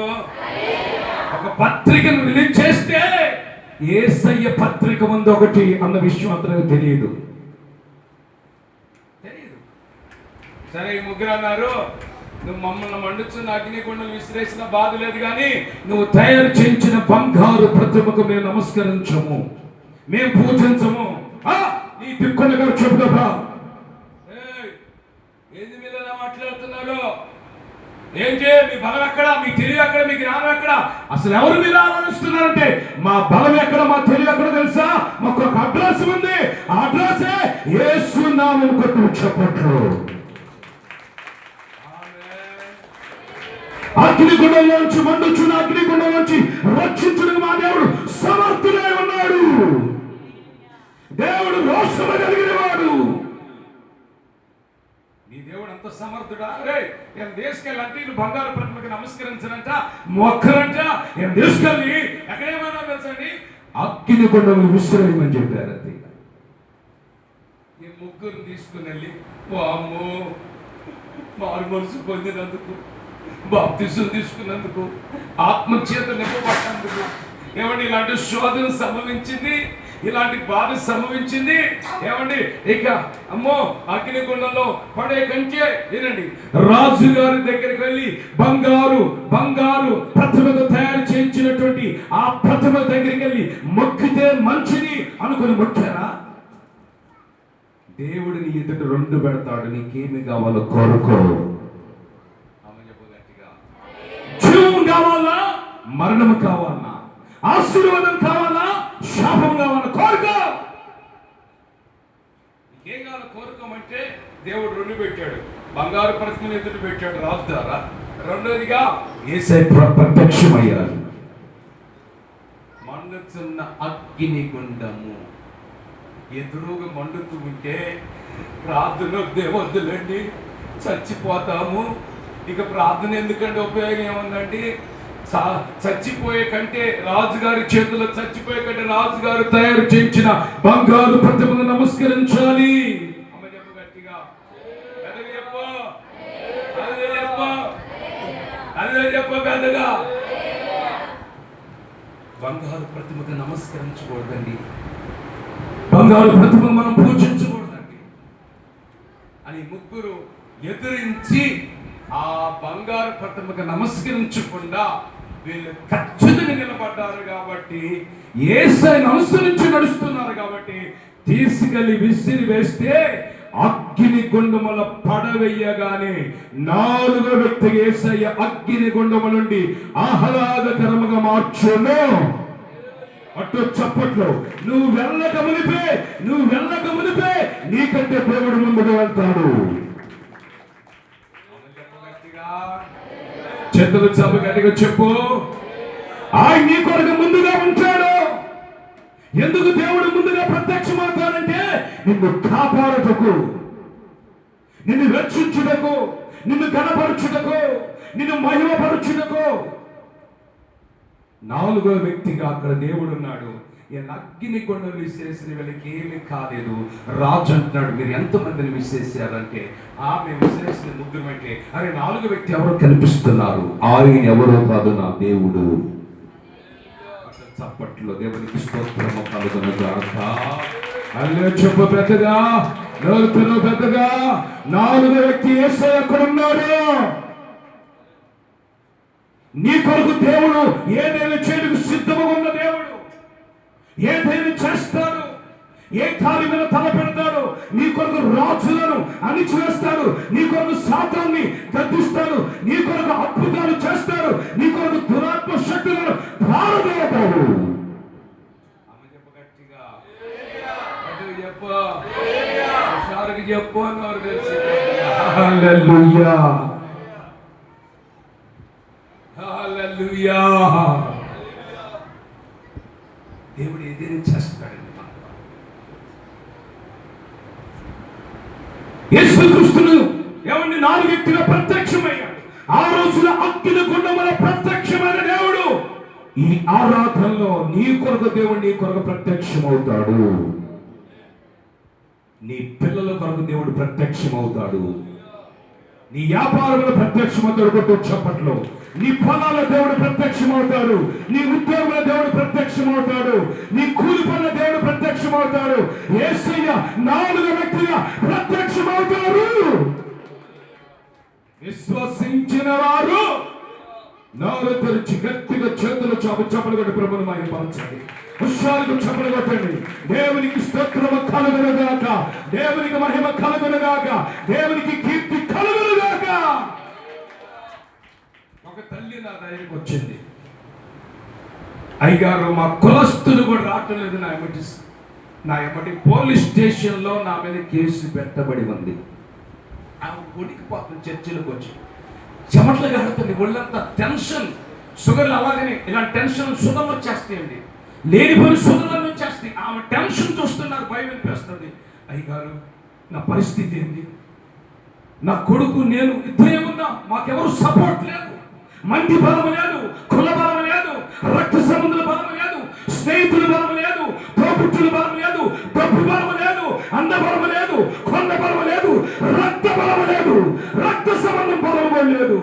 ఒక పత్రికను రిలీజ్ చేస్తే యేసయ్య పత్రిక ముందు ఒకటి అన్న విషయం అతనికి తెలియదు. సరే, ఈ ముగ్గురు అన్నారు, నువ్వు మమ్మల్ని మండుచున్న అగ్నిగుండం విసిరేసిన బాధ లేదు, కానీ నువ్వు తయారు చేయించిన బంగారు ప్రతిమకు మేము నమస్కరించము, మేము పూజించము. నీ దిక్కున గారు చెబుదా, ఏంది మీద ఎలా మాట్లాడుతున్నారు? ఏంటి మీ బలం ఎక్కడ, మీ తెలివి ఎక్కడ, మీ జ్ఞానం ఎక్కడ? అసలు ఎవరు మీరు ఆలోచిస్తున్నారంటే మా బలం ఎక్కడ, మా తెలివి ఎక్కడ తెలుసా? మాకు ఒక అడ్రస్ ఉంది, ఆ అడ్రసే యేసు నామమున కొట్టు చప్పట్లు. అగ్నిగుండంలోంచి, మండుచున్న అగ్నిగుండంలోంచి రక్షించుటకు మా దేవుడు సమర్థుడై ఉన్నాడు. దేవుడు రోషము కలిగిన వాడు. నీ దేవుడు అంత సమర్థుడా? నేను తీసుకెళ్ళంటే ఇల్లు బంగారు ప్రతిమకి నమస్కరించనంట, మొక్కరంట. నేను తీసుకెళ్ళి ఎక్కడేమన్నా తెలుసండి, అగ్నిగుండం విసిరేయమని చెప్పారు. అంతే. ఈ ముగ్గురు తీసుకుని వెళ్ళి, వామ్మో, మారు మనసు పొందినందుకు, బాప్తిసం తీసుకున్నందుకు, ఆత్మచేత నింపబడినందుకు, ఏమండి ఇలాంటి శోధన సంభవించింది, ఇలాంటి బాధ సంభవించింది. ఏమండి ఇక అమ్మో అగ్నిగుండంలో పడే కంటే వినండి, రాజుగారి దగ్గరికి వెళ్ళి బంగారు ప్రతిమతో తయారు చేయించినటువంటి ఆ ప్రతిమ దగ్గరికి వెళ్ళి మొక్కితే మంచిది అనుకుని మొక్కారా? దేవుడిని ఎదుట రెండు పెడతాడు, నీకేమి కావాలో కోరుకో. జీవం కావాలా, మరణం కావాలా, ఆశీర్వాదం కావాలా, శాపం కావాలా, కోరుకో. ఏం కావాలో కోరుకోమంటే దేవుడు రెండు పెట్టాడు. బంగారు ప్రతిమను ఎదుట పెట్టాడు రాజు ద్వారా. రెండోదిగా యేసయ్య ప్రత్యక్షమయ్యాడు. మండుతున్న అగ్నిగుండము ఎదురుగా మండుతూ ఉంటే ప్రార్థన వద్దులండి, చచ్చిపోతాము, ఇక ప్రార్థన ఎందుకంటే ఉపయోగం ఏముందండి? చచ్చిపోయే కంటే, రాజుగారి చేతిలో చచ్చిపోయే కంటే రాజుగారు తయారు చేయించిన బంగారు ప్రతిమను నమస్కరించాలి. అమ్మ చెప్పు గట్టిగా, పెద్దగా చెప్పు, అదే చెప్పు పెద్దగా. బంగారు ప్రతిమకు నమస్కరించకూడదండి, బంగారు ప్రతిమను మనం పూజించకూడదండి అని ముగ్గురు ఎదిరించి ఆ బంగారు ప్రతిమకు నమస్కరించకుండా వీళ్ళు ఖచ్చితంగా నిలబడ్డారు. కాబట్టి యేసయ్యను అనుసరించి నడుస్తున్నారు. కాబట్టి తీసుకెళ్లి విసిరి వేస్తే అగ్నిగుండముల పడవేయగానే నాలుగో వ్యక్తి యేసయ్య అగ్నిగుండము నుండి ఆహ్లాదకరముగా మార్చును. అటు చప్పట్లు. నువ్వు వెళ్ళక మునిపే నీకంటే దేవుడు ముందుకు వెళ్తాడు. చేతులు చాప గట్టిగా చెప్పు, ఆయన నీ కొరకు ముందుగా ఉంటాడు. ఎందుకు దేవుడు ముందుగా ప్రత్యక్షమవుతాడంటే నిన్ను కాపాడుటకు, నిన్ను రక్షించుటకు, నిన్ను ఘనపరచుటకు, నిన్ను మహిమపరచుటకు. నాలుగో వ్యక్తిగా అక్కడ దేవుడు ఉన్నాడు. అగ్నిగుండం విసిరేసిన వీళ్ళకి ఏమీ కాలేదు. రాజు అంటున్నాడు, మీరు ఎంతమందిని విసిరేసారంటే మేము విసిరేసిన ముగ్గురు అంటే, అరే నాలుగో వ్యక్తి ఎవరో కనిపిస్తున్నారు, ఆయన ఎవరో కాదు, నా దేవుడు. చప్పట్లో దేవునికి స్తోత్రము కలుగును గాక. అల్లే చెప్పు పెద్దగా, నోరుతున్న పెద్దగా. నాలుగో వ్యక్తి యేసయ్య అక్కడ ఉన్నాడు. నీ కొరకు దేవుడు ఏదైనా చేయడానికి సిద్ధముగా ఉన్న దేవుడు. ఏదైనా చేస్తాడు, ఏ కార్యం మీద తల పెడతాడు. నీ కొరకు రాజులను అణిచివేస్తాడు, నీ కొరకు సాతాన్ని గద్దిస్తాడు, నీ కొరకు అద్భుతాలు చేస్తాడు, నీ కొరకు దురాత్మ శక్తులను పారదోతాడు. చెప్పు అన్నారు తెలిసి. హల్లెలూయా, హల్లెలూయా. దేవుడు ఏదైనా చేస్తాడండి. యేసుక్రీస్తును ఏమండి నాలుగు వ్యక్తులు ప్రత్యక్షమయ్యాడు. ఆ రోజున అగ్నిగుండముల ప్రత్యక్షమైన దేవుడు ఈ ఆరాధనలో నీ కొరకు దేవుడు నీ కొరకు ప్రత్యక్షమవుతాడు. నీ పిల్లల కొరకు దేవుడు ప్రత్యక్షమవుతాడు. నీ వ్యాపారంలో ప్రత్యక్షమవుతాడు. కొట్టు చప్పట్లో. నీ పొలాల దేవుడు ప్రత్యక్షమవుతాడు. నీ ఉద్యోగంలో దేవుడు ప్రత్యక్షమవుతాడు. నీ కూలి పనుల దేవుడు ప్రత్యక్షమవుతాడు. యేసయ్య నాలుగో వ్యక్తిగా ప్రత్యక్షమవుతాడు. విశ్వసించిన వారు నోరు తెరిచి గట్టిగా చేతులు చప్పలు కొట్టి ప్రభువును మహిమపరచండి. హుషారుగా చప్పలు కొట్టండి. దేవునికి స్తోత్రము కలుగునుగాక, దేవునికి మహిమ కలుగునుగాక, దేవునికి కీర్తి కలుగునుగాక. ఒక తల్లి నా దగ్గరికి వచ్చింది. అయ్యగారు, మా కులస్తులు కూడా రావటం లేదు నా ఎమ్మటి పోలీస్ స్టేషన్లో నా మీద కేసు పెట్టబడి ఉంది. ఆ గుడికి పోతుంది, చర్చిలకు వచ్చి చెమట్లు కాడుతుంది, ఒళ్ళంతా టెన్షన్, షుగర్లు అలాగనే ఇలాంటి టెన్షన్ షుగర్లు వచ్చేస్తాయండి, లేనిపోయిన షుగర్లు వచ్చేస్తాయి. ఆమె టెన్షన్ చూస్తే నాకు భయం అనిపిస్తుంది. అయ్యగారు, నా పరిస్థితి ఏంటి? నా కొడుకు నేను ఇద్దరే ఉన్నా, మాకెవరు సపోర్ట్ లేదు, మంది బలం లేదు, కుల బలం లేదు, రక్త సంబంధుల బలం లేదు, స్నేహితుల బలం లేదు, తోబుట్టుల బలం లేదు, డబ్బు బలం లేదు, అంద బలం లేదు, కొండ బలం లేదు, రక్త బలం లేదు, రక్త సంబంధం బలం లేదు.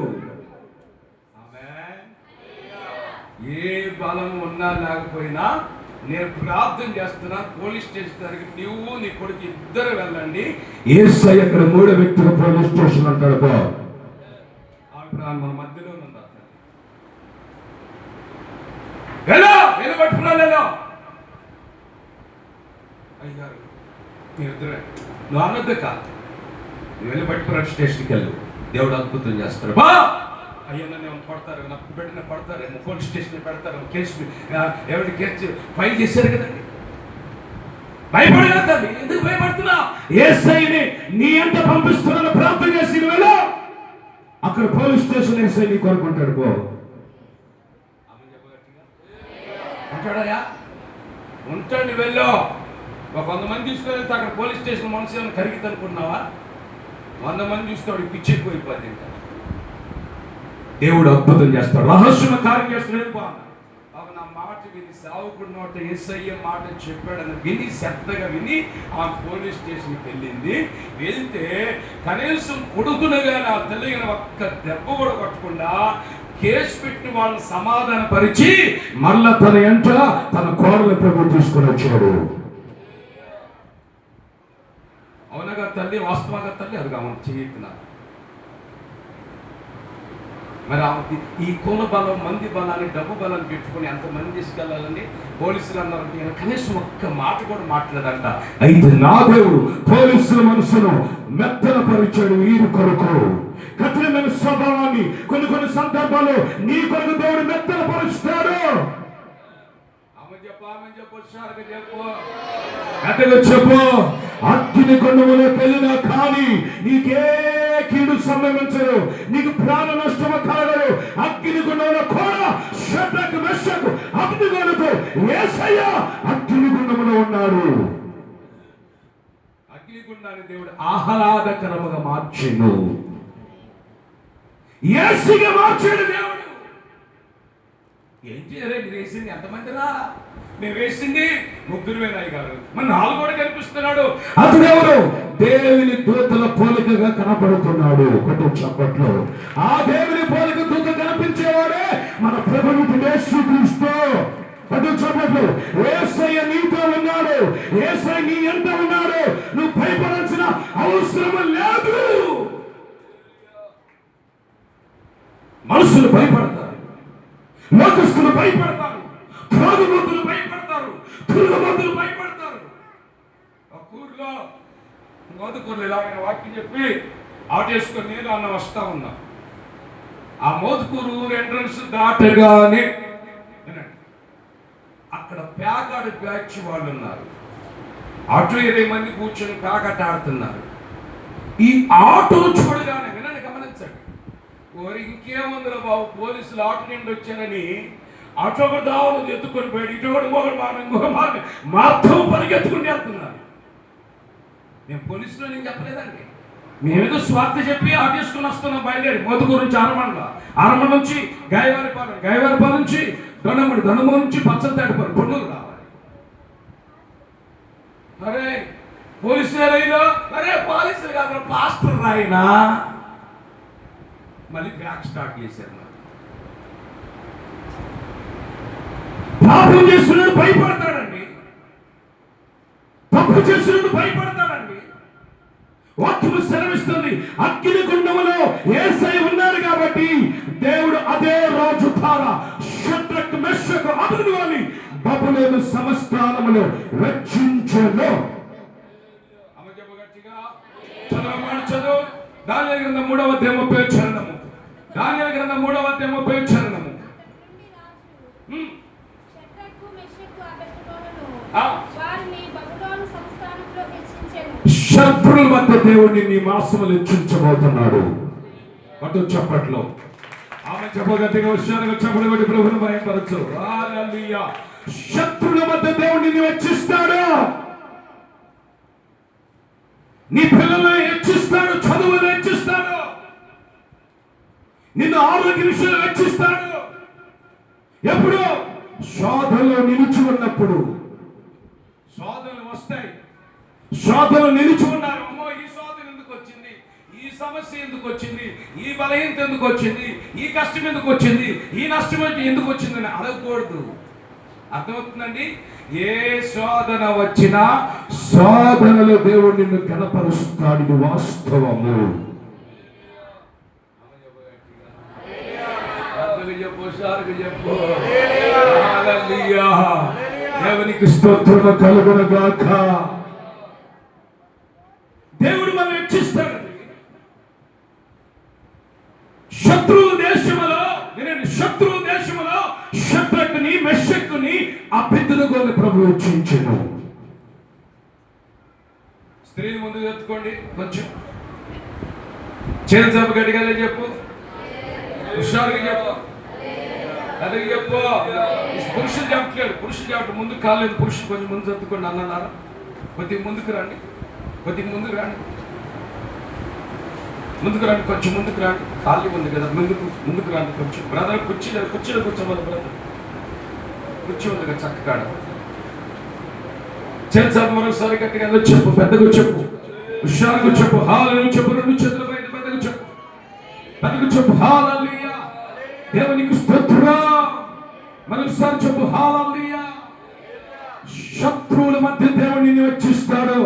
ఏ బలం ఉన్నా లేకపోయినా నేను ప్రార్థన చేస్తున్నా. పోలీస్ స్టేషన్ దగ్గరికి నువ్వు నీ కొడుకు ఇద్దరు వెళ్ళండి. యేసయ్య అక్కడ 3 వ్యక్తులు పోలీస్ స్టేషన్ అంటాడు. మన మధ్యలో పట్టుకున్నా. అయ్యారు, మీరిద్దరే నువ్వు అన్నద్దు కాదు, నువ్వు వెళ్ళి పట్టుకున్నాడు, స్టేషన్కి వెళ్ళు, దేవుడు అద్భుతం చేస్తాడు. అయ్యా, నన్ను ఏమైనా పడతారు, నా బిడ్డని పడతారేమో, పోలీస్ స్టేషన్ పెడతారు, కేసు ఎవరి కేసు ఫైల్ చేశారు కదండి. భయపడలేదండి. ఎందుకు భయపడుతున్నా? యేసయ్యని నీ ఎంత పంపిస్తున్నాను ప్రార్థన చేసి వెళ్ళు. అక్కడ పోలీస్ స్టేషన్ యేసయ్య నీ కోరుకుంటాడు. పో ఉంటాడయా, ఉంటాడు, వెళ్ళు. ఒక 100 మంది తీసుకొని వెళ్తే అక్కడ పోలీస్ స్టేషన్ మనసు ఏమైనా కరిగిద్ది అనుకున్నావా? 100 మంది చూస్తాడు, పిచ్చి ఎక్కువైపోద్ది. ఇంకా దేవుడు అద్భుతం చేస్తాడు, రహస్యమైన కార్యం చేస్తున్నాడు. అవి నా మాట విని సావుకుడి నోట యేసయ్య మాట చెప్పాడని విని శ్రద్ధగా విని ఆ పోలీస్ స్టేషన్కి వెళ్ళింది. వెళ్తే కనీసం కొడుకునగా నా తల్లిగిన ఒక్క దెబ్బ కూడా కొట్టకుండా కేసు పెట్టి వాళ్ళని సమాధానపరిచి మళ్ళా తన ఎంట తన కోడలు ప్రభు తీసుకొని వచ్చాడు. అవునగా తల్లి, వాస్తవంగా తల్లి, అది ఆమె చేస్తున్నారు. మరి ఆమెకి ఈ కుల బలం, మంది బలాన్ని, డబ్బు బలాన్ని పెట్టుకుని ఎంతమంది తీసుకెళ్ళాలని పోలీసులు అన్నారు. కనీసం ఒక్క మాట కూడా మాట్లాడంట. అయితే నా దేవుడు పోలీసుల మనసును మెత్తన పరిచాడు వీరి కొరకు. కఠినమైన స్వభావాన్ని కొన్ని సందర్భాల్లో నీ కొరకు దేవుడు మెత్తన పరుస్తాడు. చెప్పు, అగ్ని కొండములో వెళ్ళినా కానీ నీకే కీడు సంభవించదు, నీకు ప్రాణ నష్టము కలగదు. అగ్ని కొండములో కూడా షడ్రకు మెషకు అగ్నిగోళంతో యేసయ్య అగ్నిగుండములో ఉన్నాడు. అగ్నిగుండాన్ని దేవుడు ఆహ్లాదకరముగా మార్చెను, యేసుగా మార్చాడు దేవుడు. ఏం చేయలే, మీరు వేసింది ఎంతమందిరా? మేము వేసింది 3 గారు, మన 4 కూడా కనిపిస్తున్నాడు. అతడెవరు? దేవుని దూతల పోలికగా కనపడుతున్నాడు. కొట్టు చప్పట్లో. ఆ దేవుని పోలిక దూత కనిపించేవాడే మన ప్రభువు యేసుక్రీస్తు. కొట్టు చప్పట్లు. యేసయ్య నీతో ఉన్నాడు, యేసయ్య నీ ఎంత ఉన్నాడు. నువ్వు భయపడాల్సిన అవసరం లేదు. మనుషులు భయపడతారు, లోకస్తులు భయపడతారు, త్రాగుబోతులు భయపడతారు, తిరుగుబోతులు భయపడతారు. ఒక ఊర్లో మోదుకూరులు ఇలాగైనా వాక్యం చెప్పి ఆటేసుకొని నేను అన్న వస్తా ఉన్నా. ఆ మోదుకూరు ఊరు ఎంట్రన్స్ దాటగానే అక్కడ పేకాడు బ్యాచ్ వాళ్ళు ఉన్నారు. ఆటో 20 మంది కూర్చొని పేకాట ఆడుతున్నారు. ఈ ఆటో చూడగానే వినండి, గమనించండి. ఓరి ఇంకేముందిరా బాబు, పోలీసులు ఆటో నుండి వచ్చారని ఆటో దావులు ఎత్తుకొని పోయాడు. ఇటు కూడా ఇంకొక మాత్రం పరిగెత్తుకుని వెళ్తున్నారు. నేను పోలీసులో నేను చెప్పలేదండి, మేమేదో స్వార్థ చెప్పి ఆటేసుకుని వస్తున్నాం. బయలుదేరి మోదుకూరు నుంచి ఆరమండ నుంచి గాయవారిపాలెం నుంచి దొండమూడి నుంచి పచ్చంతేటపాలెం పొన్నూరు రావాలి. అరే పోలీసులు రైలు, అరే పోలీసులు కాదు పాస్టర్ రాయినా. మళ్ళీ బ్యాక్ స్టార్ట్ చేశారు. పాపం చేస్తున్నాడు భయపడతాడండి, తప్పు చేస్తున్నాడు భయపడతాడండి, వాక్యం వాక్యము సెలవిస్తుంది. అగ్ని గుండములో యేసయ్య ఉన్నాడు కాబట్టి దేవుడు అదే రాజు ద్వారా షద్రక్ మెషకు అబేద్నెగోని బబులోను సంస్థానములో రక్షించెను. చదువు దానియేలు గ్రంథం 3వ అధ్యాయం 30వ చరణము. దానియేలు గ్రంథం 3వ అధ్యాయం 30వ చరణము. శత్రుల మధ్య దేవుడిని నీ మాసములు హెచ్చించబోతున్నాడు. అటు చప్పట్లో ఆమె చెప్పగట్టిగా విషయాలుగా చెప్పడం బట్టి ప్రభువును మహిమపరచు. హల్లెలూయా. శత్రుల మధ్య దేవుడిని హెచ్చిస్తాడు. నీ పిల్లలను హెచ్చిస్తాడు, చదువును హెచ్చిస్తాడు, నిన్ను ఆరోగ్య విషయంలో హెచ్చిస్తాడు. ఎప్పుడు శోధనలో నిలిచి ఉన్నప్పుడు. శోధనలు వస్తాయి. శోధనలు నిలిచి ఉన్నారు. అమ్మో, ఈ శోధన ఎందుకు వచ్చింది, ఈ సమస్య ఎందుకు వచ్చింది, ఈ బలహీనత ఎందుకు వచ్చింది, ఈ కష్టం ఎందుకు వచ్చింది, ఈ నష్టం ఎందుకు వచ్చిందని అడగకూడదు. అర్థమవుతుందండి? ఏ శోధన వచ్చినా శోధనలో దేవుడు నిన్ను కనపరుస్తాడు. ఇది వాస్తవము. దేవునికి స్తోత్రము కలుగునుగాక. దేవుడు మనం హెచ్చిస్తాడు. శత్రువు దేశములో షద్రకుని మెషకుని అబేద్నెగోని ప్రభువు హెచ్చించెను. స్త్రీని ముందు ఎత్తుకోండి. కొంచెం చేతులు గట్టిగా చెప్పు, హుషారుగా చెప్పు, అదే చెప్పు. పురుషులు చెప్పట్లేదు. పురుషులు చెప్పడం ముందుకు కాలేదు. పురుషులు కొంచెం ముందు ఎత్తుకోండి అన్నారా. కొద్దిగా ముందుకు రండి, కొద్దిగా ముందుకు రండి, ముందుకు రండి, కొంచెం ముందుకు రండి. ఖాళీ ఉంది కదా, ముందుకు రండి కొంచెం. బ్రదర్ కుర్చీలో కూర్చోవాలి. బ్రదర్ కుర్చీ ఉంది కదా చక్కగా. చేతులు మరోసారి గట్టిగా చెప్పు, పెద్దగా చెప్పు, హుషారుగా చెప్పు, హల్లెలూయా చెప్పు. రెండు చేతుల పైన పెద్దగా చెప్పు, పెద్దగా చెప్పు, హల్లెలూయా. దేవునికి స్తోత్రం. మరోసారి చెప్పు, హల్లెలూయా. శత్రువుల మధ్య దేవుడిని హెచ్చిస్తాడు.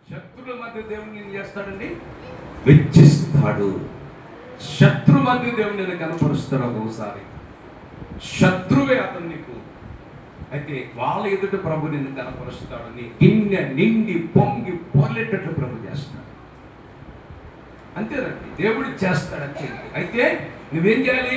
శత్రువుల మధ్య దేవుడిని ఏం చేస్తాడండి? హెచ్చిస్తాడు. శత్రు మధ్య దేవుడిని కనపరుస్తాడు. ఒకసారి శత్రువే అతను నీకు, అయితే వాళ్ళ ఎదుట ప్రభు నిన్ను కనపరుస్తాడు. నీ గిన్నె నిండి పొంగి పొర్లేటట్లు ప్రభు చేస్తాడు. అంతేనండి, దేవుడు చేస్తాడు అంతే. అయితే నువ్వేం చేయాలి?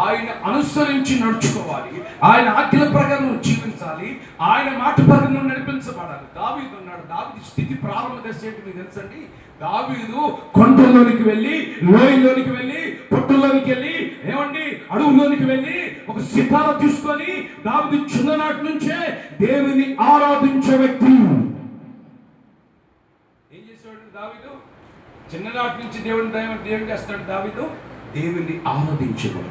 ఆయన అనుసరించి నడుచుకోవాలి. ఆయన ఆజ్ఞల ప్రకారం నువ్వు జీవించాలి. ఆయన మాట ప్రకారం నువ్వు నడిపించబడాలి. దావీదు ఉన్నాడు. దావీదు స్థితి ప్రారంభ దశ ఏంటి మీకు తెలుసండి? దావీదు కొండల్లోనికి వెళ్ళి, లోయలోనికి వెళ్ళి, పొట్టుల్లోనికి వెళ్ళి, ఏమండి అడవుల్లోనికి వెళ్ళి ఒక సితార తీసుకొని దావీదు చిన్ననాటి నుంచే దేవుని ఆరాధించే వ్యక్తి. ఏం చేసేవాడు దావీదు? చిన్ననాటి నుంచి దేవుని చేస్తాడు. దావీదు దేవుని ఆరాధించేవాడు,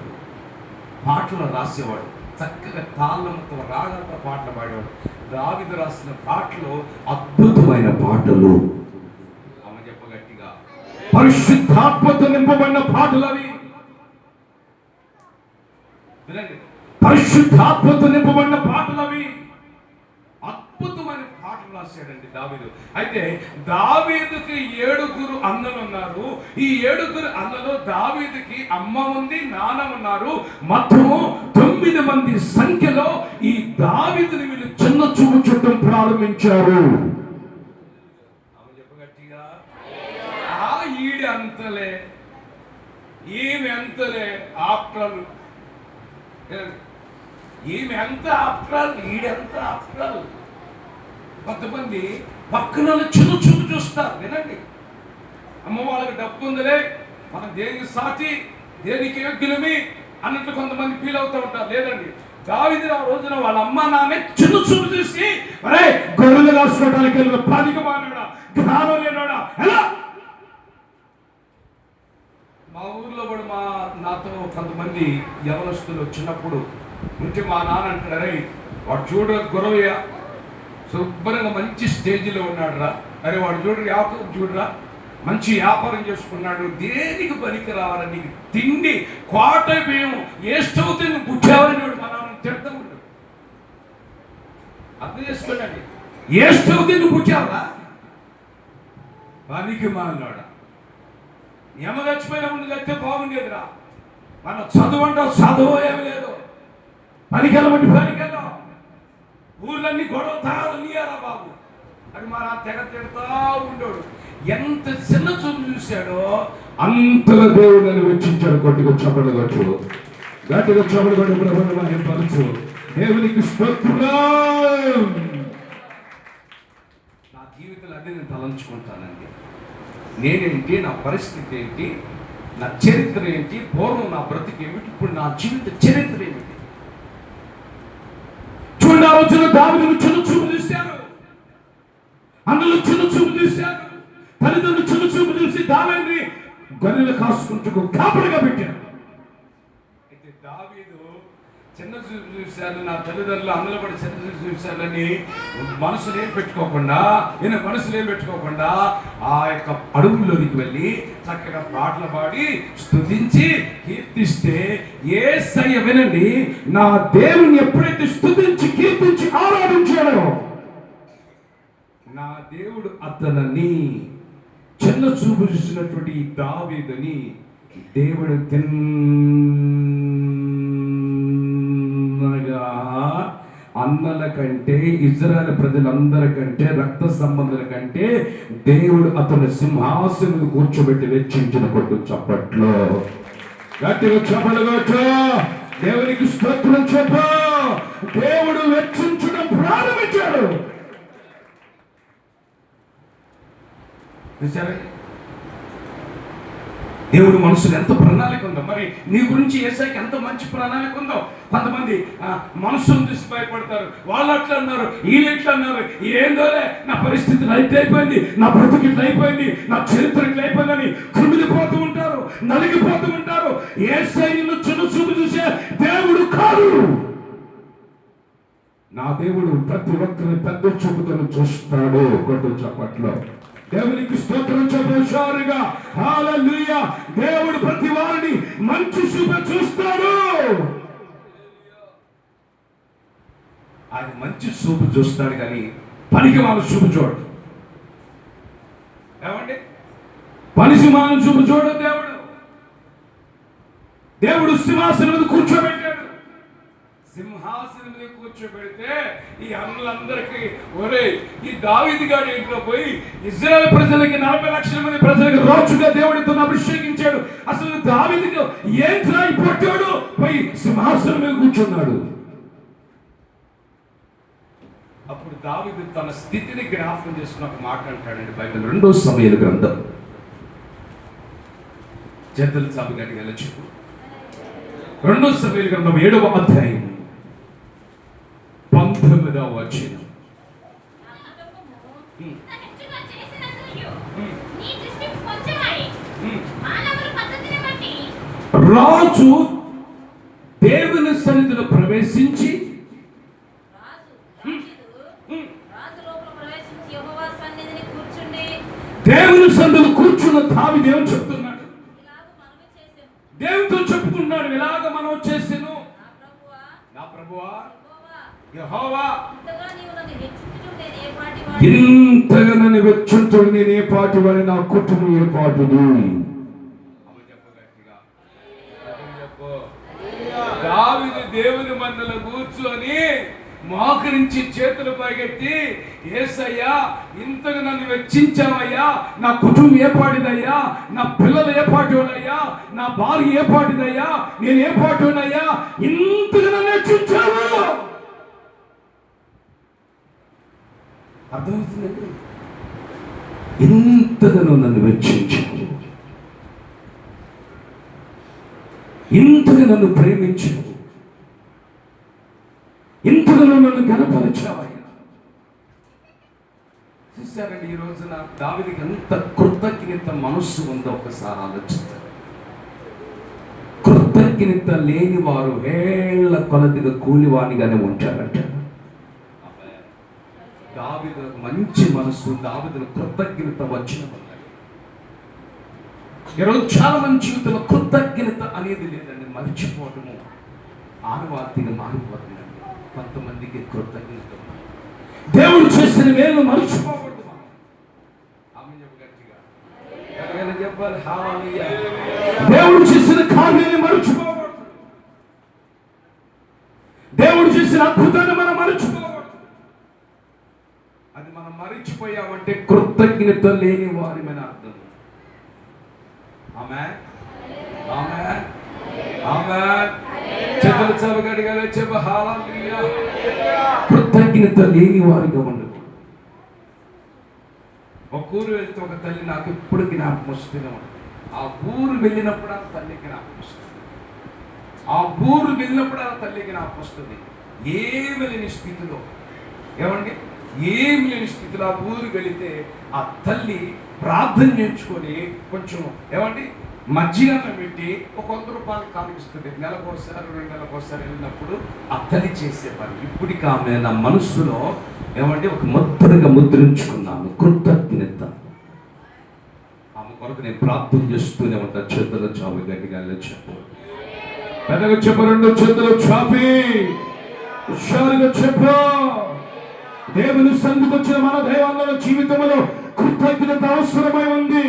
పాటలు రాసేవాడు, చక్కగా తాళంతో రాగంతో పాటలు పాడేవాడు. దావీదు రాసిన పాటలు అద్భుతమైన పాటలు. అమ్మ చెప్పగట్టిగా, పరిశుద్ధాత్మతో నింపబడిన పాటలు అవి. పరిశుద్ధాత్మతో నింపబడిన పాటలు అవి. అద్భుతమైన పాటలు రాశాడండి దావీదు. అయితే దావీదుకి 7 అన్నలు ఉన్నారు. ఈ 7 అన్నలు దావీదుకి అమ్మ ఉంది, నాన్న ఉన్నారు. మొత్తం 9 మంది సంఖ్యలో ఈ దావీదుని వీళ్ళు చిన్న చూపు చుట్టం ప్రారంభించారు. చెప్పగట్టిగా, ఈడి అంతలే, ఈమె అంతలే, ఆప్రాలు, ఈమె ఎంత ఆప్రాలు, ఈడెంత ఆప్రాలు. కొంతమంది పక్కన చిన్న చూపు చూస్తారు. వినండి, అమ్మ వాళ్ళకి డబ్బు ఉందిలే, మనం దేనికి సాటి, దేనికి యోగ్యులమి అన్నట్లు కొంతమంది ఫీల్ అవుతూ ఉంటారు. లేదండి, దావీదు ఆ రోజున వాళ్ళ అమ్మ నాన్నే చిన్న చూపు చూసి, అరే గొర్రెలు రాసుకోవడానికి వెళ్ళిన పాదిక మానవుడా, జ్ఞానం లేనోడా, ఎలా? మా ఊర్లో కూడా నాతో కొంతమంది యవనస్తులు చిన్నప్పుడు నుంచి మా నాన్న అంటాడు, అరే వాడు చూడ గొరవయ్య శుభ్రంగా మంచి స్టేజ్లో ఉన్నాడు రా, అరే వాడు చూడరా మంచి వ్యాపారం చేసుకున్నాడు, దేనికి పనికి రావాలని నీకు తిండి కోట బియ్యం ఏ స్టవ్ తిని పుచ్చావని వాడు మా నాన్న తిడతా ఉంటాడు. అర్థం చేసుకోండి, ఏ స్టవ్ తిని పుచ్చావరా? పనికి మాలినోడా, ఎమ చచ్చిపోయిన ముందు కడితే బాగుండేదిరా. మన చదువు అంటావు, చదువు ఏమి లేదు. పనికెళ్ళమంటే పనికెళ్ళాం. ఊర్లన్నీ గొడవ తాగనియారా బాబు అని మన తెగ తిడతా ఉండేవాడు. ఎంత చిన్న చూపు చూశాడో అంతగా దేవుడు నన్ను వెచ్చించాడు. కొట్టుకు చప్పట్లు కొట్టు, గట్టిగా చప్పట్లు కొట్టు, ప్రభువుని పరచు. దేవునికి స్తోత్రం. నా జీవితంలో అదే నేను తలంచుకుంటానండి. నేనేంటి, నా పరిస్థితి ఏంటి, నా చరిత్ర ఏంటి, పూర్వం నా బ్రతికి ఏమిటి, ఇప్పుడు నా జీవిత చరిత్ర ఏమిటి. చూడండి, ఆ రోజున దావీదును చిన్న చూపు చూశారు, అన్నలు చిన్న చూపు చూశారు, తల్లిదండ్రులు చిన్న చూపు చూసి దావీదుని గొర్రెలు కాసుకుంటూ కాపరిగా పెట్టారు. అయితే దావీదు చిన్న చూపు చూశాను, నా తల్లిదండ్రులు అన్నలు కూడా చిన్న చూపు చూశానని మనసులో ఏం పెట్టుకోకుండా ఆ యొక్క అడుగుల్లోనికి వెళ్ళి చక్కగా పాటలు పాడి స్తుతించి కీర్తిస్తే యేసయ్య వినండి, నా దేవుని ఎప్పుడైతే స్తుతించి కీర్తించి ఆరాధించాడో నా దేవుడు అతనని చిన్న చూపు చూసినటువంటి దావీదుని దేవుడు తిన్నగా అన్నల కంటే, ఇజ్రాయెల్ ప్రజలందరికంటే, రక్త సంబంధుల కంటే దేవుడు అతను సింహాసనం కూర్చోబెట్టి వెచ్చించిన కొట్టు చప్పట్లో. గట్టిగా చప్పట్లు కొట్టు, దేవునికి స్తోత్రం చెప్పు. దేవుడు వెచ్చించడం ప్రారంభించాడు. దేవుడు మనసులో ఎంత ప్రణాళిక ఉందో, మరి నీ గురించి యేసయ్యకి ఎంత మంచి ప్రణాళిక ఉందో. కొంతమంది మనసును చూసి భయపడతారు. వాళ్ళు అట్లా అన్నారు, వీళ్ళు ఎట్లా అన్నారు, ఏందోలే నా పరిస్థితి లైట్ అయిపోయింది, నా బ్రతుకు ఇట్లా అయిపోయింది, నా చరిత్ర ఇట్లా అయిపోయిందని కుమిలిపోతూ ఉంటారు, నలిగిపోతూ ఉంటారు. యేసయ్యను చిన్న చూపు చూసే దేవుడు కాదు. నా దేవుడు ప్రతి ఒక్కరిని పెద్ద చూపుతో చూస్తాడు. కొట్టు చప్పట్లో. దేవునికి స్తోత్రం చెప్పారుగా. హల్లెలూయా. దేవుడు ప్రతి వారిని మంచి చూపు చూస్తాడు. ఆయన మంచి చూపు చూస్తాడు కానీ పనికి మాను చూపు చూడడు. ఏమండి, పనికి మాను చూపు చూడడు. దేవుడు సింహాసనం మీద కూర్చోబెట్టాడు. సింహాసనం మీద కూర్చోబెడితే ఈ అన్నులందరికీ, ఒరే ఈ దావీదు గారి ఇంట్లో పోయి ఇజ్రాయెల్ ప్రజలకి 40 లక్షల మంది ప్రజలకు రాజుగా దేవుడితో అభిషేకించాడు. అసలు దావీదుకి ఏం త్రాయి పట్టాడు, పోయి సింహాసనం మీద కూర్చున్నాడు. అప్పుడు దావీదు తన స్థితిని జ్ఞాపకం చేసుకుని ఒక మాట అంటాడండి బైబిల్ 2 సమూయేలు గ్రంథం. చేతులు చాపు గారికి వెళ్ళచ్చు. 2 సమూయేలు గ్రంథం 7వ అధ్యాయం 19వ వచనం. రాజు దేవుని సన్నిధిలో ప్రవేశించి దేవుని సన్నిధిలో కూర్చున్న దావీదు ఏమని చెప్తున్నాడు, దేవునితో చెప్పుకున్నాడు, ఇలాగ మనం చేసాను నా ప్రభువా యెహోవా, ఇంతగా నన్ను వెచ్చుంటాడు, నేను ఏ పాటి వాడి, నా కుటుంబం ఏ పాటుడు. దావీదు దేవుని మందలో కూర్చొని మోకరించి చేతులు పైకెత్తి, యేసయ్యా ఇంతగా నన్ను వెచ్చించావయ్యా, నా కుటుంబం ఏ పాటిదయ్యా, నా పిల్లలు ఏ పాటోనయ్యా, నా భార్య ఏ పాటిదయ్యా, నేను ఏ పాటోనయ్యా, ఇంతగా నన్ను వెచ్చించావు. అర్థమవుతుందండి, ఇంతగా నన్ను వెచ్చించావు, ఇంతగా నన్ను ప్రేమించావు, ఇంతగా నన్ను ఘనపరిచావయ్యా. చూసారండి, ఈ రోజున దావీదుకి ఎంత కృతజ్ఞత మనస్సు ఉందో ఒకసారి ఆలోచిస్తారు. కృతజ్ఞత లేని వారు ఏళ్ల కొలదిగా కూలివానిగానే ఉంటారంట. దావీదు మంచి మనస్సు, దావీదుకు కృతజ్ఞత వచ్చిన. ఈరోజు చాలా మంది జీవితంలో కృతజ్ఞత అనేది లేదండి, మర్చిపోవటము ఆనవాయితీగా మారిపోతుందండి. కొంతమందికి కృతజ్ఞత, దేవుడు చేసిన మేలు మర్చిపోకూడదు. ఆమె చెప్పగట్టిగా చెప్పాలి హల్లెలూయా. దేవుడు చేసిన కార్యాన్ని మరచిపోకూడదు. దేవుడు చేసిన అద్భుతాన్ని మనం మరచిపోకూడదు. అది మనం మరిచిపోయామంటే కృతజ్ఞత లేని వారిమని అర్థం. ఆమేన్ ఆమేన్ ఆమేన్. చేతులు చవగడిగా చెప్ప హల్లెలూయా. కృతజ్ఞత లేని వారిగా ఉండకూడదు. ఒక ఊరు వెళ్తే ఒక తల్లి నాకు ఎప్పుడు జ్ఞాపకం వస్తూనే ఉంటుంది. ఆ ఊరు వెళ్ళినప్పుడు ఆ తల్లి జ్ఞాపకం వస్తుంది. ఆ ఊరు వెళ్ళినప్పుడు ఆ తల్లి జ్ఞాపకం వస్తుంది. ఏమి లేని స్థితిలో, ఏమండి, ఏమి లేని స్థితిలో ఆ ఊరు వెళితే ఆ తల్లి ప్రార్థన చేయించుకొని కొంచెం ఏమండి మజ్జిగన్న పెట్టి ఒక 100 రూపాయలు కానిపిస్తుంది. నెలకోసారి 2 నెలకోసారి వెళ్ళినప్పుడు ఆ తల్లి చేసే పని ఇప్పటికి ఆమె నా మనస్సులో ఏమంటే ఒక ముద్రగా ముద్రించుకున్నాను. కృతజ్ఞత. ఆమె కొరకు నేను ప్రార్థన చేస్తూనే ఉంటాను. చేతులు చాపి గట్టిగా చెప్పు, పెద్దగా చెప్పు, 2 చేతులు చాపి హుషారుగా చెప్పు. దేవుని సన్నిధికి వచ్చిన మన దైవాంగ జీవితంలో కృతజ్ఞత అవసరమై ఉంది.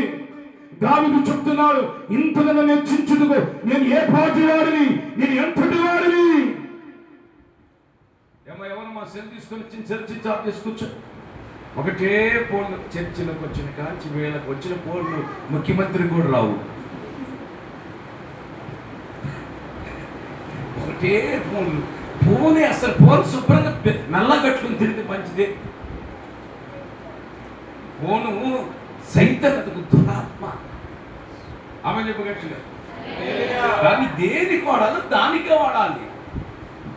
దావీదు చెప్తున్నాడు, ఇంతగా నన్ను హెచ్చించుటకు నేను ఏ పాటి వాడిని, నేను ఎంతటి వాడిని. ఎవరు మా సెల్ తీసుకొని చర్చి ఆఫ్ చేసుకొచ్చా. ఒకటే ఫోన్లు చర్చిలకు వచ్చిన కాంచి వీళ్ళకి వచ్చిన ఫోన్లు ముఖ్యమంత్రి కూడా రావు. ఒకటే ఫోన్లు. ఫోనే అసలు ఫోన్ శుభ్రంగా నల్లగట్టుకుని తిరిగి మంచిదే. ఫోను సైతనకు దురాత్మ. ఆమె చెప్పగట్టుగా దాన్ని దేనికి వాడాలి, దానికే వాడాలి.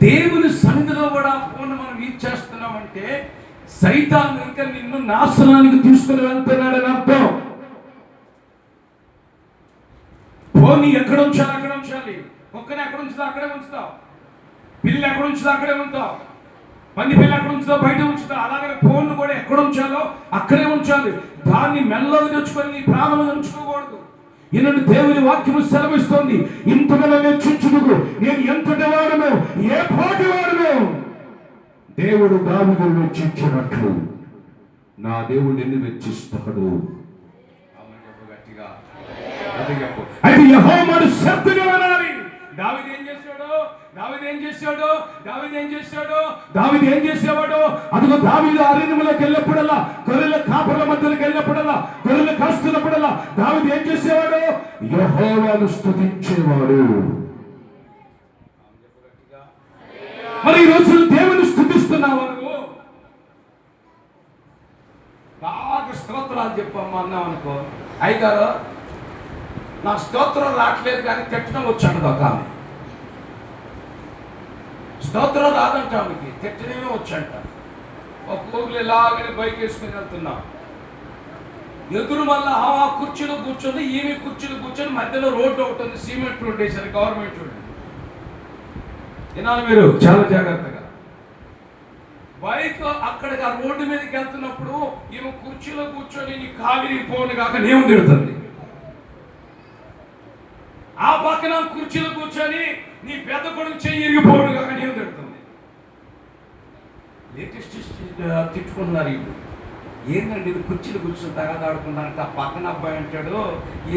దేవుని సన్నిధిలో కూడా ఫోన్ మనం యూజ్ చేస్తున్నామంటే సైతాను ఇంకా నిన్ను నాశనానికి తీసుకుని వెళ్తున్నాడని అర్థం. ఫోన్ ఎక్కడ ఉంచాలి అక్కడ ఉంచాలి. కుక్కని ఎక్కడ ఉంచుతా అక్కడే ఉంచుతావు. పిల్లి ఎక్కడ ఉంచుతా అక్కడే ఉంటావు. పంది పిల్ల ఎక్కడ ఉంచుతావు బయట ఉంచుతావు. అలాగే ఫోన్ కూడా ఎక్కడ ఉంచాలో అక్కడే ఉంచాలి. దాన్ని మెల్లగా తెచ్చుకొని నీ ప్రాణం ఉంచుకోకూడదు. ఈనాడు దేవుని వాక్యము సెలవిస్తోంది, ఇంతగా హెచ్చించుటకు నేను ఎంతటి వాడను, ఏ పాటి వాడను. దేవుడు దావీదును వెచ్చించినట్లు నా దేవుడు నిన్ను వెచ్చిస్తాడు. అయితే యెహోవా శబ్దగా వినాలి. దావీదు ఏం చేశాడు? దావీదు ఏం చేసేవాడు? అదిగో దావీదు అరణ్యములోకి వెళ్ళినప్పుడల్లా, గొర్రెల కాపరుల మధ్యలోకి వెళ్ళినప్పుడల్లా, గొర్రెలు కాస్తున్నప్పుడల్లా దావీదు ఏం చేసేవాడు? యెహోవాను స్తుతించేవాడు. మరి ఈ రోజు దేవుని స్తుతిస్తున్నావా నువ్వు? బాగా స్తోత్రాలు చెప్పమ్మా అన్నావు అనుకో, అయ్యగారు నా స్తోత్రం రావట్లేదు కానీ తిట్టడం వచ్చాడు ఒక ఆమె. స్తోత్రం రాదంట ఆమెకి, తిట్టడమే వచ్చంట. ఒక పోగులు ఎలాగనే బైక్ వేసుకుని వెళ్తున్నాం. ఎదురు మళ్ళీ ఆ కుర్చీలో కూర్చొని ఈమె కుర్చీలో కూర్చొని మధ్యలో రోడ్డు ఒకటి ఉంది, సిమెంట్ రోడ్డు వేసారు గవర్నమెంట్ రోడ్డు. వినాలి మీరు చాలా జాగ్రత్తగా. బైక్ అక్కడికి ఆ రోడ్డు మీదకి వెళ్తున్నప్పుడు ఈమె కుర్చీలో కూర్చొని నీ కావిరి పోను కాక నేను తిడుతుంది. ఆ పక్కన కుర్చీలో కూర్చొని నీ పెద్ద కొడుకు చెయ్యి ఇరిగిపోవడం కాక నేను తిడుతుంది. లేటెస్ట్ తిట్టుకుంటున్నారు ఇప్పుడు. ఏంటంటే ఇది కుర్చీలు కూర్చొని తగదాడుకుంటానంట. ఆ పక్కన అబ్బాయి అంటాడు,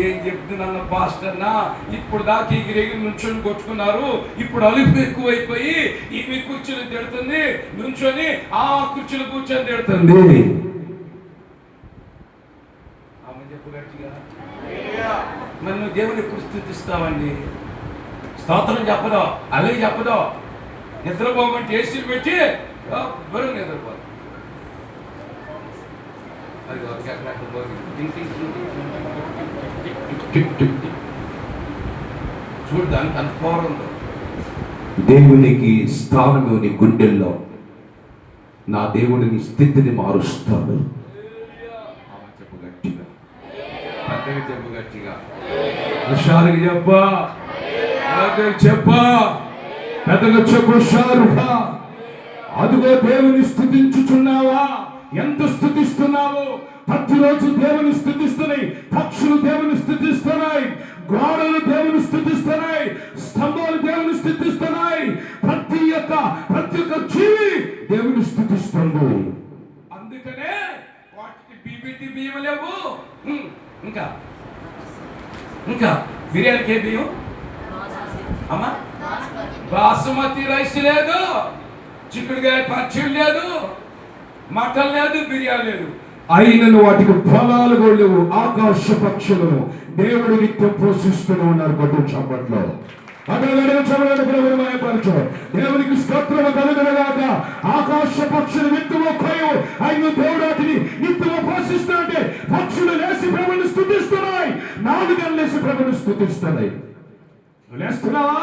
ఏం చెప్తున్నా పాస్టర్నా, ఇప్పుడు దాకా ఎగిరెగిరి నుంచొని కొట్టుకున్నారు, ఇప్పుడు అలుపు ఎక్కువైపోయి ఈమె కుర్చీలు తిడుతుంది, నుంచొని ఆ కుర్చీలు కూర్చొని తిడుతుంది. ఆమె చెప్పు గట్టిగా. మరి నువ్వు దేవుని ఎప్పుడు స్తుతిస్తావండి? స్తోత్రం చెప్పదో, అలాగే చెప్పదో. నిద్రపోమంటే ఏసీలు పెట్టి బరువు నిద్రపో. చూడు దానికి అంత పవర్ ఉందో. దేవునికి స్థానము నీ గుండెల్లో. నా దేవుడిని స్థితిని మారుస్తాడు. చెప్పు గట్టిగా, పెద్దగా చెప్పు గట్టిగా, హుషారుగా చెప్పా, చెప్పా, పెద్దగా చెప్పు హుషారుగా. అదిగో దేవుని స్తుతించుచున్నావా? ఎంత స్తుతిస్తున్నావు? ప్రతిరోజు దేవుని స్తుతిస్తున్నాయి, పక్షులు దేవుని స్తుతిస్తున్నాయి, గోడలు దేవుని స్తుతిస్తున్నాయి, స్తంభాలు దేవుని స్తుతిస్తున్నాయి. ప్రతి ఒక్క జీవి దేవుని స్తుతిస్తుంది. అందుకనే వాటికి బీబీటీ బియ్యం లేవు, ఇంకా ఇంకా బిర్యానీకి ఏ బియ్యం అమ్మా? బాసుమతి రైస్ లేదు, చిక్కుడుకాయ పచ్చడి లేదు, మటన్ లేదు, బిర్యానీ లేదు. అయినను వాటికి ఫలాలు కూడా లేవు. ఆకాశ పక్షులను దేవుడు నిత్యం పోషిస్తూనే ఉన్నారు. కొట్టు చప్పట్లో దేవునికి స్తోత్రము కలుగునగాక. ఆకాశ పక్షులు విత్తువ కొయ్యు, ఆయన దేవుడు వాటిని నిత్యము పోషిస్తుంటే పక్షులు లేచి ప్రభుని స్తుతిస్తున్నాయి, నాలుగలు లేచి ప్రభుని స్తుతిస్తున్నాయి. లేస్తున్నావా?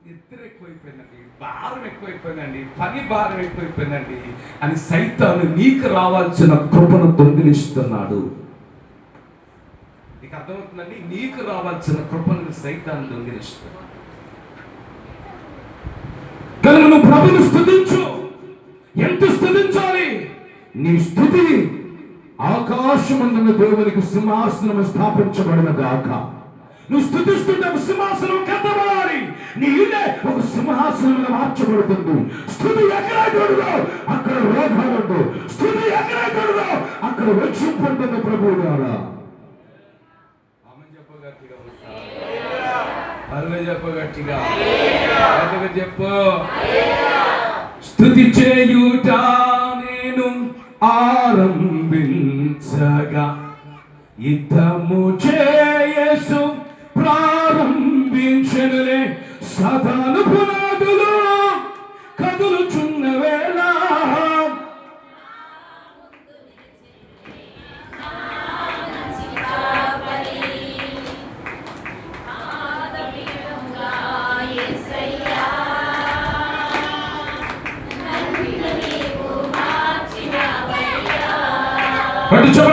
నిద్ర ఎక్కువైపోయిందండి, భారం ఎక్కువైపోయిందండి, పని భారం ఎక్కువైపోయిందండి అని సైతాను నీకు రావాల్సిన కృపను దొంగిలిస్తున్నాడు. నీకు అర్థమవుతుందండి? నీకు రావాల్సిన కృపను సైతాను దొంగిలిస్తున్నాడు. కనుక నువ్వు ప్రభుని స్తుతించు. ఎంత స్తుతించాలి? నీ స్తుతి ఆకాశమందున్న దేవునికి సింహాసనం స్థాపించబడిన గాక. నువ్వు స్తుతిస్తుంటే ఒక సింహాసనం కట్టబడాలి. నీ ఇల్లే ఒక సింహాసనం మార్చబడుతుంది. స్తుతి ఎక్కడైతుందో అక్కడ రోగాలు, స్తుతి ఎక్కడైతుందో అక్కడ రక్షింపడుతుంది ప్రభువు ద్వారా. చెప్పగట్టిగా చెప్పు. స్తుతి చేయుట నేను ఆరంభించగా యుద్ధము చేయసు ప్రారంభించనులే. సదాను పునాదులు కదులుచున్న వేళ పట్టు చూడ.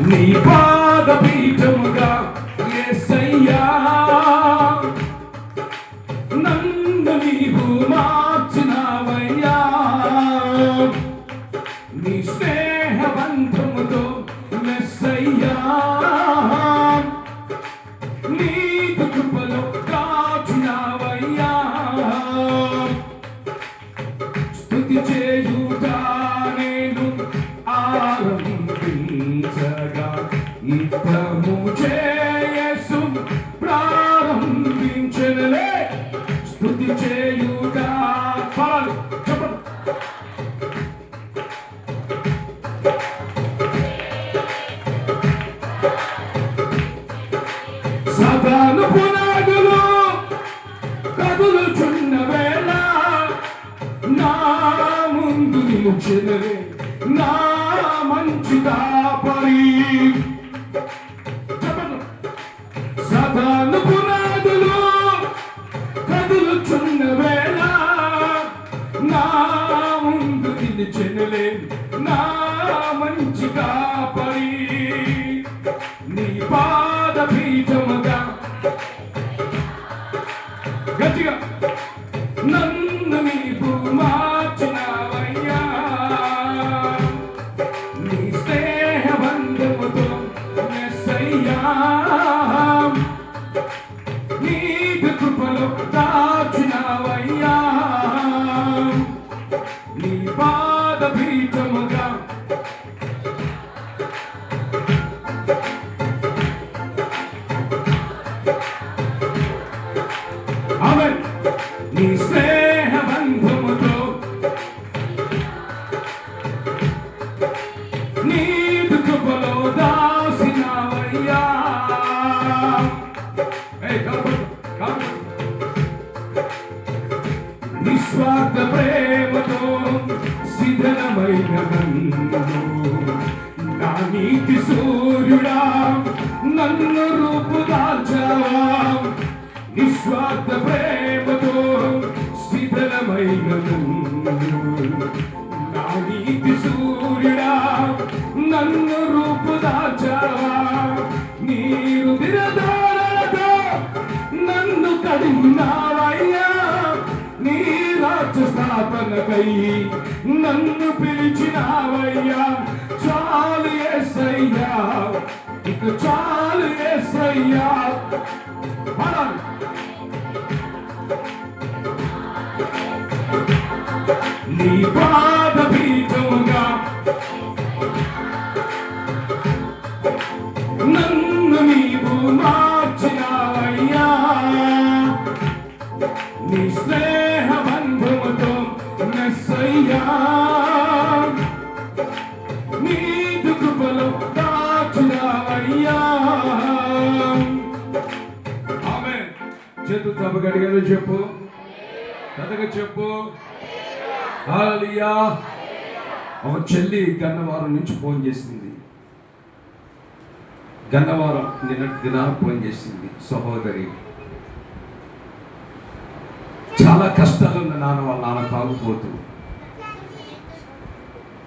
నీ పాద పీఠముగా యేసయ్యా నన్ను నీవు మార్చినావయ్యా. నీ స్నేహ బంధముతో యేసయ్యా నీకు కృపలో కాచినావయ్యా. స్తుతి చేయుట నేను ఆరంభించగా యుద్ధము చేయసు ప్రారంభించనులే. స్తుతి చేయుట ఫలాలు చెప్పండి. సదాను పునాదులు కదులుచున్న వేళ నా ముందు నిలుచునవే నా మంచి కాపరి. సదాను పునాదులు కదులుచున్న వేళ నా ముందు నిలుచునవే నా మంచి కాపరి. నీ పాద పీఠముగా గట్టిగా నన్ను నీవు మార్చినావయ్యా. నీ స్నేహ బంధముతో యేసయ్యా నీకు కృపలో దాచినావయ్యా. నీ పాద పీఠముగా ఆమేన్. నీ స్నేహ బంధముతో నీకు కృపలో దాసినావయ్యా. నిస్వార్థ ప్రేమతో సిద్ధమైన నన్ను నా నీతి సూర్యుడా నన్ను రూపుదాల్చావా. నిస్వార్థ ప్రేమతో శిథిలమైన నా నీతి సూర్యుడా నన్ను రూపుదాల్చావా. నీరు దిరదాలతో నన్ను కడిగినావయ్యా. నీ రాజ్య స్థాపనకై నన్ను పిలిచినావయ్యా. చాలు యేసయ్యా, ఇక చాలు యేసయ్యా. పాద పీఠముగా నన్ను నీవు మార్చినావయ్యా. నీ స్నేహ బంధముతో మెస్సయ్యా, నీదు కృపలో దాచినావయ్యా. ఆమేన్. చేతులు తప్పగడిగారు చెప్పు, కథగా చెప్పు. హల్లెలూయా. ఒక చెల్లి గన్నవరం నుంచి ఫోన్ చేసింది. గన్నవరం నిన్నటి దినాన ఫోన్ చేసింది. సహోదరి, చాలా కష్టాలు ఉన్న నాన్న, వాళ్ళ నాన్న తాగుపోతూ,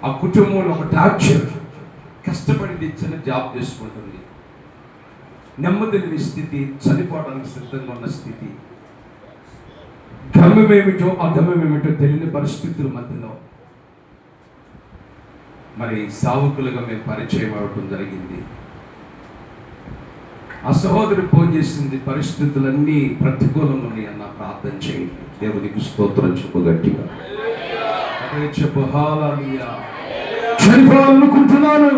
ఆ కుటుంబంలో ఒక టార్చర్, కష్టపడి చిన్న జాబ్ చేసుకుంటుంది, నెమ్మది లేని స్థితి, చనిపోవడానికి సిద్ధంగా ఉన్న స్థితి, గమ్యమేమిటో అగమ్యమేమిటో తెలియని పరిస్థితుల మధ్యలో మరి సావుకులుగా మేము పరిచయం అవ్వటం జరిగింది. ఆ సహోదరి ఫోన్ చేసింది, పరిస్థితులన్నీ ప్రతికూలంగా ఉన్నాయి అన్న, ప్రార్థన చేయండి. దేవునికి స్తోత్రం చెప్పు గట్టిగా. అదే చెప్పు. హల్లెలూయా. చనిపోవాలనుకుంటున్నాను,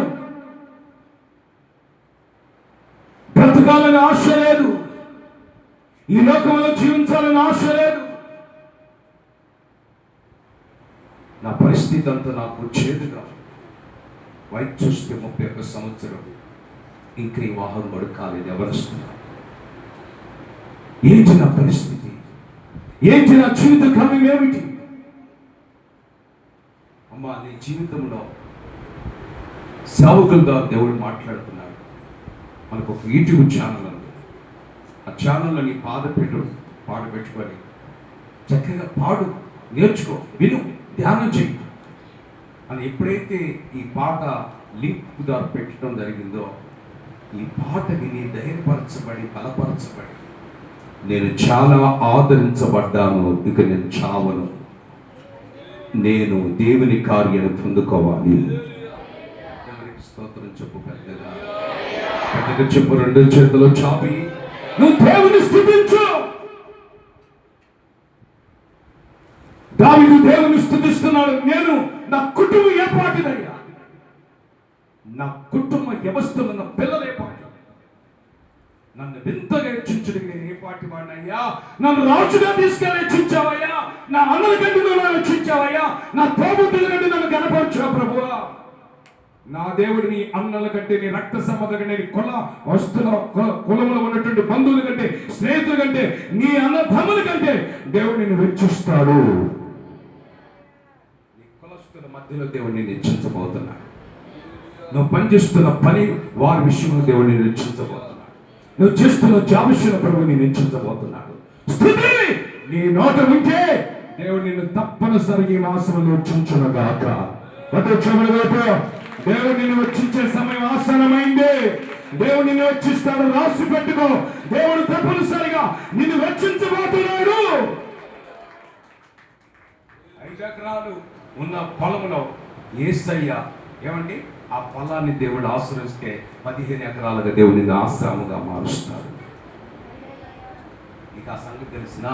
బ్రతకాలని ఆశ లేదు, ఈ లోకంలో జీవించాలని ఆశ లేదు, నా పరిస్థితి అంతా నాకు చేదుగా. వయసు చూస్తే 31 సంవత్సరం, ఇంకా ఈ వాహనం కూడా కాలేదు. ఎవరుస్తున్నారు? ఏంటి నా పరిస్థితి? ఏంటి నా జీవిత క్రమం ఏమిటి? అమ్మా, నీ జీవితంలో సేవకుల ద్వారా దేవుడు మాట్లాడుతున్నాడు. మనకు ఒక యూట్యూబ్ ఛానల్ ఉంది. ఆ ఛానల్లో నీ పాట పెట్టుకొని చక్కగా పాడు, నేర్చుకో, విను, ధ్యానం చెయ్యి అని ఎప్పుడైతే ఈ పాట లింక్ ద్వారా పెట్టడం జరిగిందో, ఈ పాట విని ధైర్యపరచబడి, బలపరచబడి, నేను చాలా ఆదరించబడ్డాను, ఇక నేను చావను, నేను దేవుని కార్యాన్ని పొందుకోవాలి. దేవునికి స్తోత్రం చెప్పు. పెద్దగా చెప్పు. 2 చేతులు చాపి నువ్వు దేవుని స్తుతించు. దావీదు దేవుని స్తుతిస్తున్నాడు. నేను నా కుటుంబం ఏపాటిదయ్యా, నా కుటుంబ వ్యవస్థలో ఉన్న పిల్లలు ఏపాటి, నన్ను వింతగా హెచ్చించడానికి నేను ఏ పాటి వాడినయ్యా, నన్ను రాజుగా తీసుకెళ్ళి హెచ్చించావయ్యా, నా అన్నల కంటే నన్ను హెచ్చించావయ్యా, నా తోబుట్టుల కంటే నన్ను కనపరచావు ప్రభువా. నా దేవుడిని అన్నల కంటే, నీ రక్త సంబంధం కంటే, నీ కులంలో ఉన్నటువంటి బంధువుల కంటే, స్నేహితుల కంటే, నీ అన్నదమ్ముల కంటే దేవుడు నిన్ను హెచ్చిస్తాడు. నీ కులస్తుల మధ్యలో దేవుడు నిన్ను హెచ్చించబోతున్నాడు. నువ్వు పనిచేస్తున్న పని వారి విషయంలో దేవుడు నిన్ను హెచ్చించబోతున్నాడు. నువ్వు చేస్తున్న జాబ్ విషయంలో ప్రభు నిన్ను హెచ్చించబోతున్నాడు. స్తుతి నీ నోట ఉంటే దేవుడు నిన్ను తప్పనిసరిగా ఈ మాసంలో హెచ్చించునుగాక. దేవుడు నిన్ను వెచ్చించే సమయం ఆసనమైంది. దేవుడు నిన్ను వెచ్చిస్తాడు, రాసి పెట్టుకో. దేవుడు తప్పనిసరిగా నిన్ను వెచ్చించబోతున్నాడు. 5 ఎకరాలు ఉన్న పొలంలో యేసయ్య ఏమండి, ఆ పొలాన్ని దేవుడు ఆశ్రయిస్తే 15 ఎకరాలుగా దేవుడు నిన్ను ఆశ్రమంగా మారుస్తాడు. నీకు ఆ సంగతి తెలిసినా,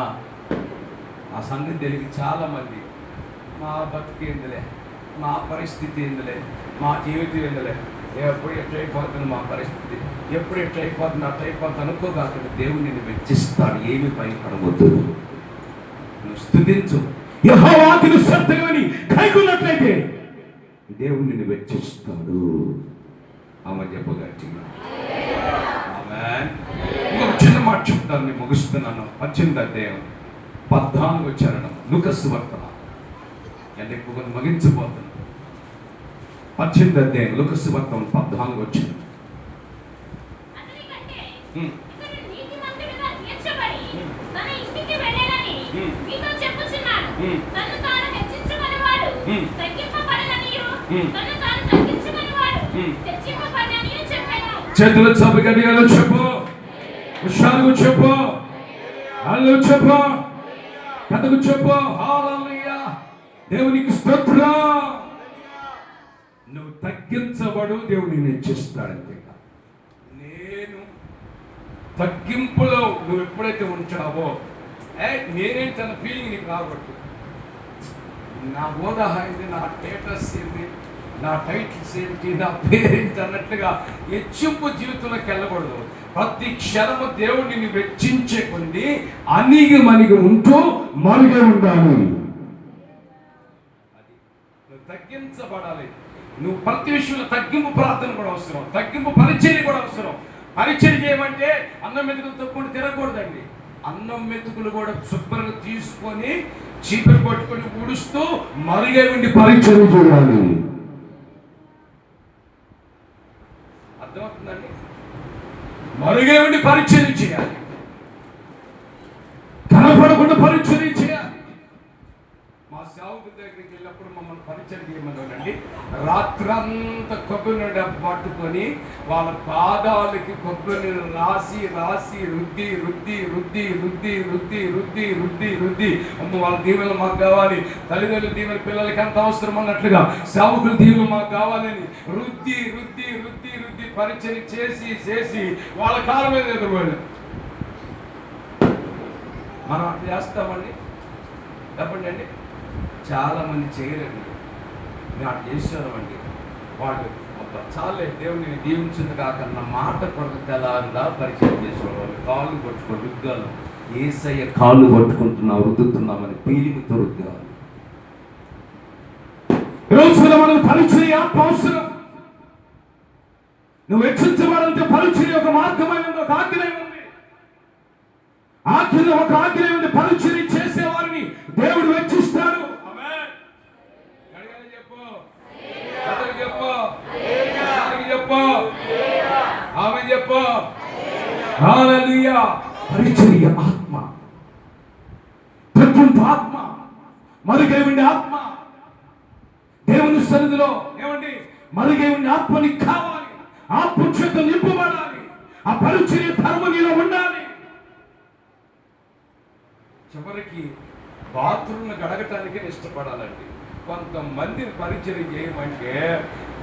ఆ సంగతి తెలిసి చాలా మంది మా బతికేందులే, మా పరిస్థితి ఏందులే, మా జీవితం ఏందులే, ఎప్పుడు ఎట్లయిపోతుంది మా పరిస్థితి, ఎప్పుడు ఎట్లయిపోతుంది అట్లయిపోతుంది అనుకోగాకుండా దేవుడు నిన్ను వెచ్చిస్తాడు. ఏమి భయపడవద్దు, నువ్వు స్తుతించు. యెహోవా వాక్కు శ్రద్ధగా కైకొన్నట్లయితే దేవుడు నిన్ను వెచ్చిస్తాడు. ఆమె చెప్పగట్టిగా. ఆమేన్. ఇంకొక చిన్న మాట చెప్తాను, నేను ముగిస్తున్నాను. 18వ అధ్యాయం 14వ చరణం, లూకాసు సువార్త. అంటే ఎక్కువ ముగించబోతున్నాను. 18వ అధ్యాయం లూకాసు సువార్త 14వ చరణం. చేతులు చప్పి గట్టిగా చెప్పు, హుషారుగా చెప్పు, హల్లు చెప్పు, పెద్దగా చెప్పు. హల్లెలూయా. దేవునికి స్తోత్రం. నువ్వు తగ్గించబడు, దేవుడు నిన్ను హెచ్చిస్తాడంతే. నేను తగ్గింపులో నువ్వు ఎప్పుడైతే ఉంచావో, నేనేంటన్న ఫీలింగ్ నీకు రాబట్టు. నా హోదా ఏంటి, నా స్టేటస్ ఏంటి, నా టైటిల్స్ ఏంటి, నా పేరేంటి అన్నట్లుగా హెచ్చింపు జీవితంలోకి వెళ్ళకూడదు. ప్రతి క్షణము దేవుడిని వెచ్చించే కొంది అణిగి మణిగి ఉంటూ మరుగే ఉండాలి. అది నువ్వు తగ్గించబడాలి. నువ్వు ప్రతి విషయంలో తగ్గింపు ప్రార్థన కూడా అవసరం, తగ్గింపు పరిచర్య కూడా అవసరం. పరిచర్య చేయమంటే అన్నం మెతుకులు తప్పుకుంటూ తినకూడదండి. అన్నం మెతుకులు కూడా శుభ్రంగా తీసుకొని చీపురు పట్టుకొని ఊడుస్తూ మరుగే ఉండి పరిచర్య చేయాలి. అర్థమవుతుందండి? మరుగే ఉండి పరిచర్య చేయాలి, కనపడకుండా పరిచర్య చేయాలి. మా సేవకుల దగ్గరికి వెళ్ళినప్పుడు మమ్మల్ని పరిచయం చేయమన్నారండి. రాత్రంతా కొబ్బరి నూనె పట్టుకొని వాళ్ళ పాదాలకి కొబ్బరి నూనె రాసి రాసి రుద్ది రుద్ది రుద్ది రుద్ది రుద్ది రుద్ది రుద్ది రుద్ది అమ్మ వాళ్ళ దీవెనలు మాకు కావాలి, తల్లిదండ్రుల దీవెన పిల్లలకి ఎంత అవసరం అన్నట్లుగా సేవకుల దీవెనలు మాకు కావాలని రుద్ది రుద్ది రుద్ది రుద్ది పరిచయం చేసి చేసి వాళ్ళ కాలం మీద ఎదురుపోయాడు. మనం అట్లా చేస్తామండి? చెప్పండి అండి. చాలామంది చేయలేరు. నేను అట్లా చేశానండి. వాళ్ళు చాలే దేవుడిని దీవించింది కాకన్నా మాట కొరకు తెల్లారుగా పరిచయం చేసేవాళ్ళు. కాళ్ళు పట్టుకొని రుద్దాలు, ఏసయ్య కాళ్ళు పట్టుకుంటున్నావు రుద్దుతున్నామని పీలిమితో రుద్దాలు. రోజులో మనం పరిచర్య అవసరం. నువ్వు హెచ్చించబడాలంటే పరిచర్య ఒక మార్గమైన ఒక ఆజ్ఞ ఉంది. ఆజ్ఞలో ఒక ఆజ్ఞ ఉంది. పరిచర్య చేసేవారిని దేవుడు వెచ్చిస్తాడు. పరిచర్య ఆత్మ, తగ్గింపు ఆత్మ, మరుగై ఉండే ఆత్మ. దేవుని సన్నిధిలో ఏమండి మరుగై ఉండే ఆత్మని కావాలి. ఆత్మ చేత నింపబడాలి. ఆ పరిచర్య ధర్మ నీలో ఉండాలి. చివరికి బాత్రూమ్ను గడగటానికి ఇష్టపడాలండి. కొంతమందిని పరిచయం చేయమంటే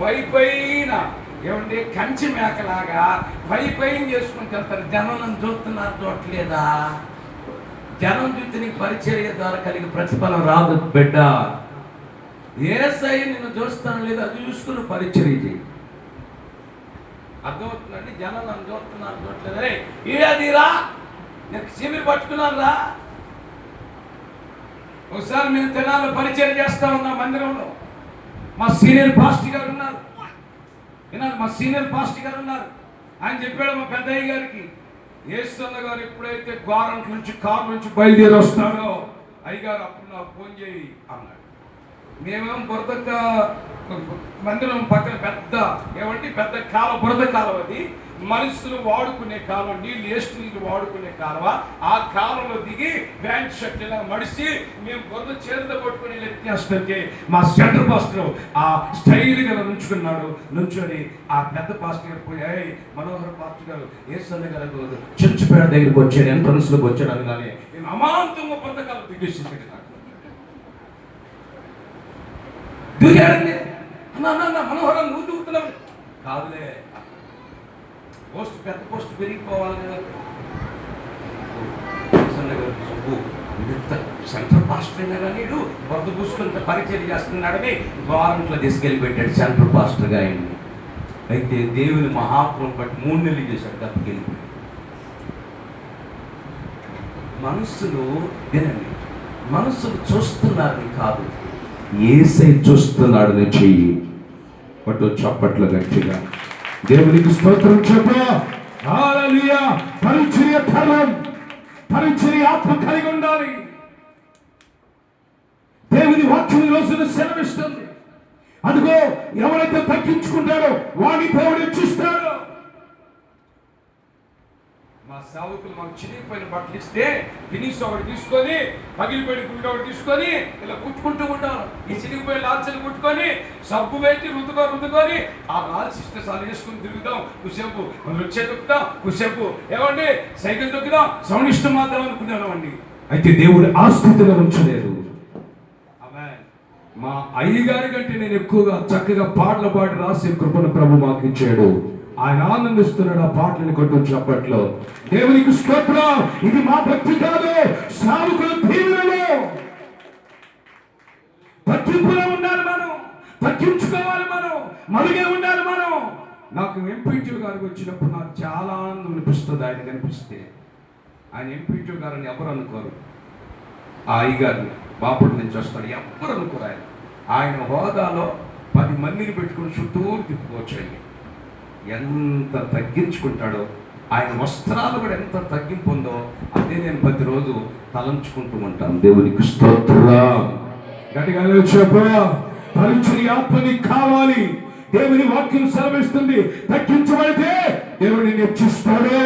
పైన ఏమంటే కంచి మేకలాగా పైన చేసుకుంటూ వెళ్తారు. జనం చూస్తున్నారు, చూడట్లేదా? జనం చూస్తే నీకు పరిచర్య ద్వారా కలిగి ప్రతిఫలం రాదు బిడ్డ. యేసయ్య నిన్ను చూస్తాను లేదు, అది చూసుకుని పరిచర్య చేయి. అర్థమవుతుందండి? జనం నన్ను చూస్తున్నారు, చూడట్లేదా? ఏదిరా నేను చీమిరి పట్టుకున్నాను రా. ఒకసారి మేము తెనాల్లో పరిచయం చేస్తా ఉన్నాం మందిరంలో. మా సీనియర్ పాస్టర్ గారు ఉన్నారు, మా సీనియర్ పాస్టర్ గారు ఉన్నారు. ఆయన చెప్పాడు మా పెద్దయ్య గారికి, యేసన్న గారు ఎప్పుడైతే ద్వారం నుంచి కారు నుంచి బయలుదేరి వస్తాడో అయ్యగారు అప్పుడు నాకు ఫోన్ చేయి అన్నాడు. మేమేం బురద మందిరం పక్కన పెద్ద ఏమంటే పెద్ద కాలువ, బురద కాలువ. అది మనుషులు వాడుకునే కాలువ, నీళ్ళు వేస్ట్ నీళ్ళు వాడుకునే కాలువ. ఆ కాలువలో దిగి ప్యాంట్ షర్ట్ ఇలా మడిసి మేము బురద చేతితో పట్టుకుని ఎత్తేస్తుంటే మా సెంటర్ పాస్టర్ ఆ స్టైల్గా నుంచుని ఆ పెద్ద పాస్టర్ గారు పోయి, మనోహర్ పాస్టర్ గారు యేసన్న గారు చర్చిపేట దగ్గరికి వచ్చాడు, ఎంట్రన్స్లోకి వచ్చాడు అనగానే నేను అమాంతంగా బురద కాలువ దిగేసింది. దిగాడండి. అన్న మనోహరం నువ్వు దిగుతున్నావు కాదులే, పోస్ట్ పెద్ద పోస్ట్ పెరిగిపోవాలి కదా. సెంట్రల్ పాస్టర్ అయినా కానీ వరద పూసుకుంటే పరిచయం చేస్తున్నాడని గవర్నమెంట్లో తీసుకెళ్ళి పెట్టాడు సెంట్రల్ పాస్టర్గా అయింది. అయితే దేవుని మహాత్మను బట్టి 3 నెలలు చేశాడు తప్పకెళ్ళి. మనసులు వినండి, మనసులు చూస్తున్నారని కాదు, యేసై చూస్తున్నాడని చెయ్యి. పట్టు చప్పట్లు గట్టిగా దేవునికి స్తోత్రం చెప్ప. హల్లెలూయా. పరిచర్య ధర్మం, పరిచర్య ఆత్మ కలిగి ఉండాలి. దేవుని వాక్యం రోజున సెలవిస్తుంది. అదిగో ఎవరైతే తగ్గించుకుంటాడో వాడిని దేవుడు హెచ్చిస్తాడు. మా సేవకులు మాకు చిరిగిపోయిన బట్టలు ఇస్తే ఫినిష్ ఒకటి తీసుకొని పగిలిపోయిన గుండె ఒకటి తీసుకొని ఇలా కుట్టుకుంటూ ఉంటాను. ఈ చిరిగిపోయిన లాల్చలు కుట్టుకొని సబ్బు పెట్టి రుద్దుకొని ఆ లాల్చి ఇష్టసాలు వేసుకుని తిరుగుతాం. కుసేపు వచ్చే తొక్కుతాం, కుసేపు ఏమండి సైకిల్ తొక్కుదాం, సౌండ్ ఇష్టం మాత్రం అనుకున్నాను అండి. అయితే దేవుడు ఆ స్థితిలో ఉంచలేదు. మా అయ్యగారి కంటే నేను ఎక్కువగా చక్కగా పాటలు పాడి రాసే కృపను ప్రభు మాకు ఇచ్చాడు. ఆయన ఆనందిస్తున్నాడు ఆ పాటలను కొట్టు చప్పట్లో. దేవునికి స్తోత్రం. ఇది మా భక్తి కాదు, సేవకుల దీవెనలు. తగ్గింపులో ఉండాలి మనం, తగ్గించుకోవాలి మనం, మరుగే ఉండాలి మనం. నాకు ఎంపీటీ గారికి వచ్చినప్పుడు నాకు చాలా ఆనందం అనిపిస్తుంది. ఆయన కనిపిస్తే ఆయన ఎంపీటీ గారిని ఎవరు అనుకోరు. ఆ అయ్యగారిని బాపటి నుంచి వస్తాడు, ఎవరు అనుకోరు. ఆయన హోదాలో 10 మందిని పెట్టుకుని చుట్టూరు తిప్పుకోవచ్చు. ఆయన ఎంత తగ్గించుకుంటాడో, ఆయన వస్త్రాలు కూడా ఎంత తగ్గింపు ఉందో, అదే నేను ప్రతిరోజు తలంచుకుంటూ ఉంటాను. దేవునికి స్తోత్రం. గట్టిగా చెప్పా, పరిచర్య ఆత్మని కావాలి. దేవుని వాక్యం సెలవిస్తుంది, తగ్గించబడితే దేవుని హెచ్చిస్తాడు.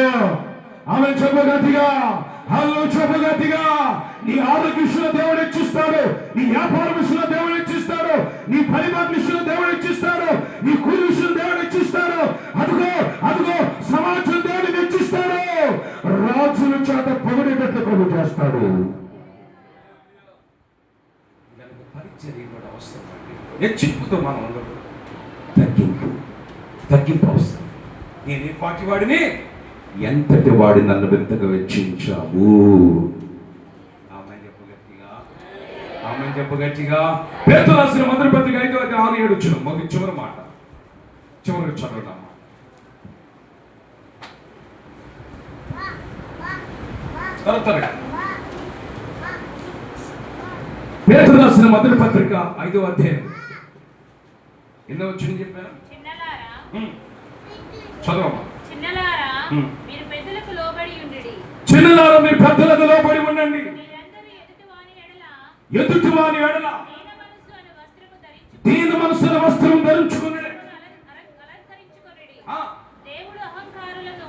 ఆమె చెప్ప గట్టిగా, హలో చెప్ప గట్టిగా. నీ ఆరోగ్య విషయంలో దేవుడు హెచ్చిస్తాడు, నీ వ్యాపార విషయంలో దేవుడు హెచ్చిస్తాడు, నీ పరిమాణ విషయంలో దేవుడు హెచ్చిస్తాడు, నీ కూలి విషయంలో దేవుడు హెచ్చిస్తాడు. అదిగో అదిగో సమాజం దేవుడు హెచ్చిస్తాడు. రాజుల చేత పొగిడేటట్లు కలుగు చేస్తాడు. పరిచర్య కూడా అవసరం అండి. హెచ్చింపుతో మనం ఉండదు, తగ్గింపు అవసరం. నేను ఈ పాటి వాడిని, ఎంతటి వాడి నన్ను వింతగా వెచ్చించావు. ఆమె చెప్పు గట్టిగా. పేతురు రాసిన మొదటి పత్రిక 5:6-7 మొదటి చివరి మాట, చివరికి చదవడం. పేతురు రాసిన మొదటి పత్రిక 5వ అధ్యాయం ఎన్నో వచ్చింది చెప్పాను, చదవమ్మా. చిన్నలారా మీరు పెద్దలకు లోబడి ఉండండి. చిన్నలారా మీరు పెద్దలకు లోబడి ఉండండి. మీరందరూ ఎదుటివాని ఎడల దీన మనసు అనే వస్త్రం ధరించుకున్నాడు. దేవుడు అహంకారులను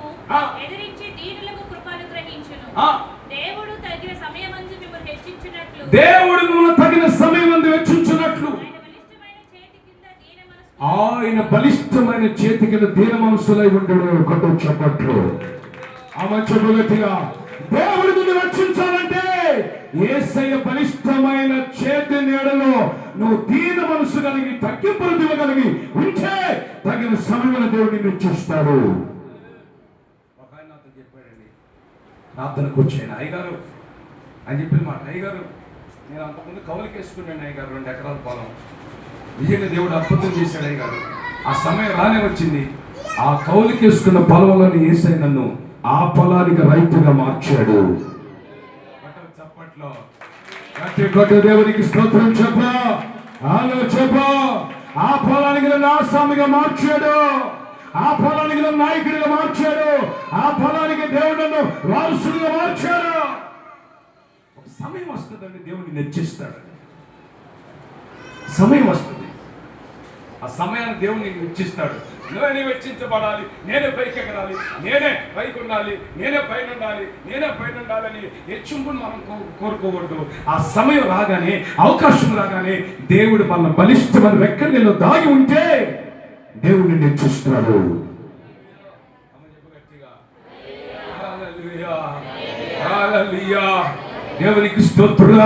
ఎదిరించి దీనులకు కృపను గ్రహించును. దేవుడు తగిన సమయమందు మిమ్మల్ని హెచ్చించునట్లు, దేవుడు మిమ్మల్ని తగిన సమయమందు హెచ్చించునట్లు ఆయన బలిష్టమైన చేతి కింద దీన మనసులై ఉండడు. కొట్టు చెప్పట్లు. ఆమె చెప్పగట్టిగా. దేవుడు నిన్ను రక్షించాలంటే యేసయ్య బలిష్టమైన చేతి నీడలో నువ్వు దీన మనసు కలిగి తగ్గింపులు దిగగలిగి ఉంటే తగిన సమయంలో దేవుడు నిన్ను చూస్తాడు. ఒక ఆయన నాతో చెప్పాడండి, ప్రార్థనకు వచ్చాను అయ్యగారు అని చెప్పిన మాట. అయ్యగారు నేను అంతకుముందు కౌలుకి వేసుకున్నాను అయ్యగారు 2 ఎకరాల పొలం. నిజంగా దేవుడు అద్భుతం చేశాడు అయ్యగారు. ఆ సమయం రానే వచ్చింది. ఆ కౌలుకి వేసుకున్న పొలంలోని యేసయ్య నన్ను ఆ పొలానికి రైతుగా మార్చాడు. చప్పట్లో గట్టి దేవునికి స్తోత్రం చెప్ప. ఆ పొలానికి నన్ను ఆసామిగా మార్చాడు, ఆ పొలానికి నన్ను నాయకుడిగా మార్చాడు, ఆ పొలానికి దేవుడు నన్ను వారసుడిగా మార్చాడు. ఒక సమయం వస్తుందండి, దేవుడిని హెచ్చిస్తాడు. సమయం వస్తుంది, ఆ సమయాన్ని దేవుడు నీకు హెచ్చిస్తాడు. నువ్వే వెచ్చించబడాలి, నేనే పైకి ఎగరాలి, నేనే పైకి ఉండాలి, నేనే పైన ఉండాలి, నేనే పైన ఉండాలని హెచ్చింపును మనం కోరుకోకూడదు. ఆ సమయం రాగానే, అవకాశం రాగానే దేవుడు మన బలిష్టమైన రెక్కల్లో దాగి ఉంటే దేవుడిని హెచ్చిస్తాడు. దేవునికి స్తోత్రం.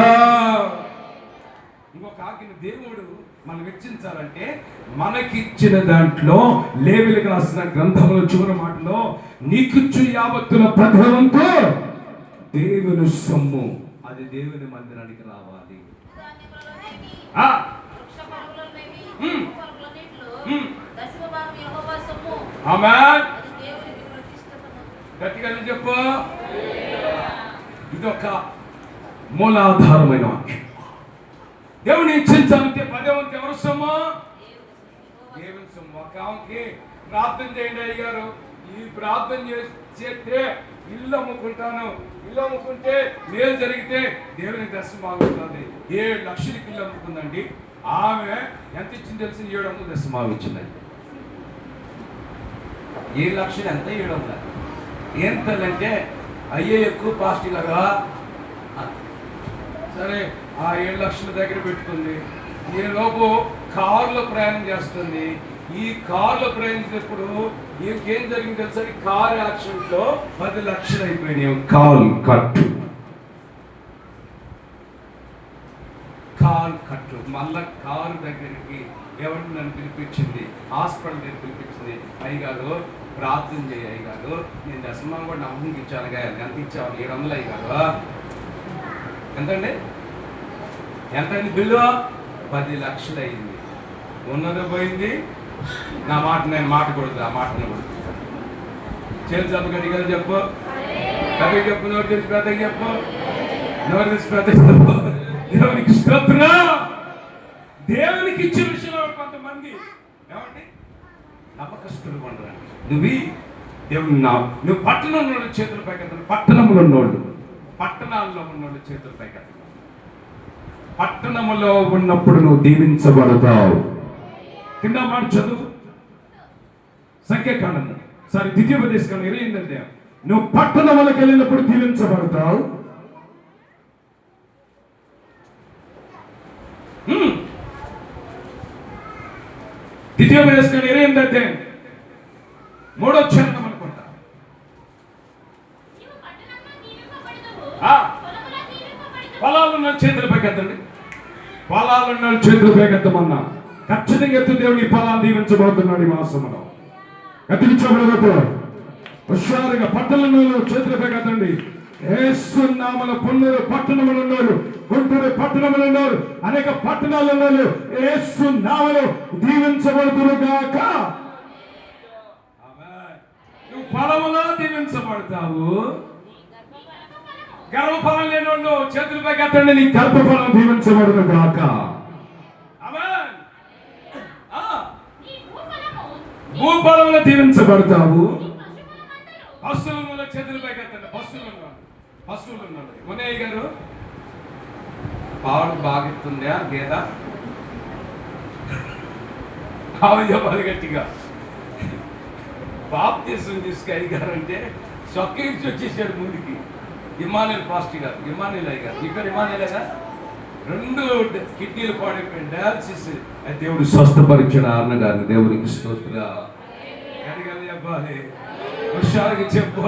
ఇంకొక ఆజ్ఞ దేవుడు మనం వెచ్చించాలంటే మనకిచ్చిన దాంట్లో లేవిలికి రాసిన గ్రంథంలో చివరి మాటలో నీకిచ్చు యావత్తుల ప్రథమంతో దేవుని సొమ్ము, అది దేవుని మందిరానికి రావాలి. గట్టిగా చెప్పు. ఇదొక మూలాధారమైన వాక్యం. దేవుని ఇచ్చించాలంటే 10వ వంతు ఎవరు సొమ్ము? దేవుని సొమ్ము. ఒక ఆమెకి ప్రార్థన చేయండి అయ్యగారు, ఈ ప్రార్థన చేస్తే ఇల్లు అమ్ముకుంటాను, ఇల్లు అమ్ముకుంటే మేలు జరిగితే దేవుని దర్శనం ఆగుతుంది. 7 లక్షలకి ఇల్లు అమ్ముకుందండి. ఆమె ఎంత ఇచ్చింది తెలిసింది? 700 దర్శనం ఆగించిందండి. 7 లక్షలు ఎంత? 700. ఎంతంటే అయ్యే ఎక్కువ పాస్ట్ గారు. సరే, ఆ 7 లక్షల దగ్గర పెట్టుకుంది. ఈ లోపు కారులో ప్రయాణం చేస్తుంది. ఈ కారులో ప్రయాణించినప్పుడు ఏం జరిగింది తెలుసా? కారు యాక్సిడెంట్ లో 10 లక్షలు అయిపోయినాయి. కారు కట్టు. మళ్ళా కారు దగ్గరికి ఎవరిని నన్ను పిలిపించింది, హాస్పిటల్ దగ్గర పిలిపించింది. అయ్యగారు ప్రార్థన చేయి అయ్యగారు, నేను దశమం కూడా నమ్మకం ఇచ్చాను కదా. ఎంత ఇచ్చావు? 700 అయ్యగారు. ఎంతండి? ఎంత అయింది బిల్లు? 10 లక్షలు అయింది. ఉన్నది పోయింది. నా మాట నేను మాట కొడుతు, ఆ మాటను కొడుతు. చేతి చెప్పు, గట్టిగా చెప్పు, పెద్దగా చెప్పు, నోరు తెచ్చి పెద్దగా చెప్పు, నోరు తెచ్చి పెద్దగా చెప్పు. దేవునికి స్తోత్రం. దేవునికి ఇచ్చిన విషయంలో కొంతమంది ఏమండి నమ్మకస్తులు ఉండరండి. దేవుని నువ్వు పట్టణంలో ఉన్న చేతుల పైకెత్తాను. పట్టణంలో ఉన్నోళ్ళు, పట్టణాల్లో ఉన్నోళ్ళు చేతుల పైకెత్తాను. పట్టణములో ఉన్నప్పుడు నువ్వు దీవించబడతావు. కింద మాట చదువు. సంఖ్యాకాండం ద్వితీయోపదేశకాండం 28వ అధ్యాయం. నువ్వు పట్టణములకు వెళ్ళినప్పుడు దీవించబడతావు. ద్వితీయోపదేశకాండం 28వ అధ్యాయం 3వ చరణం అనుకుంటా. నీవు పట్టణంలో దీవింపబడుదువు, ఆ, పొలములో దీవింపబడుదువు. పొలాలున్న చేతుల పైకెత్తండి. పొలాలున్న చేతులు పైకెత్తమన్నా ఖచ్చితంగా ఎత్తు. దేవుని పొలాలు దీవించబోతున్నాడు ఈ మాసంలో. కత్తిరించబడబోతు హుషారుగా పట్టణంలో చేతులు పైకెత్తండి. యేసు నామమున పొన్నూరు పట్టణములు ఉన్నారు, గుంటూరు పట్టణములు ఉన్నారు, అనేక పట్టణాలు ఉన్నారు. యేసు నామములో దీవించబడుదురుగాక. నువ్వు పొలములో దీవించబడతావు. గర్భఫలం లేని వాళ్ళు చేతుల పైకెత్తండి. నీ గర్భఫలం దీవించబడునుగాక. నీ భూఫలము, భూఫలములో దీవించబడతావు. పశువుల మందలు, పశువుల చేతుల పైకెత్తండి. పశువులు ఉన్నాడు. ఉదయ్ గారు పాడు బాగిస్తుందా గేద? ఆవు చెప్పాలి గట్టిగా. బాప్తీసం తీసుకు అయ్యారంటే చొక్కించి వచ్చేసాడు ముందుకి. ఇమానుయేల్ పాస్టర్ గారు, ఇమానుయేల్ అయ్య గారు. ఇక్కడ ఇమానుయేల్ గారు 2 కిడ్నీలు పాడైపోయింది, డయాలసిస్. దేవుడు స్వస్థపరిచిన అన్న గారిని దేవునికి స్తోత్రం. గట్టిగా చెప్పాలి, హుషారుగా చెప్పు.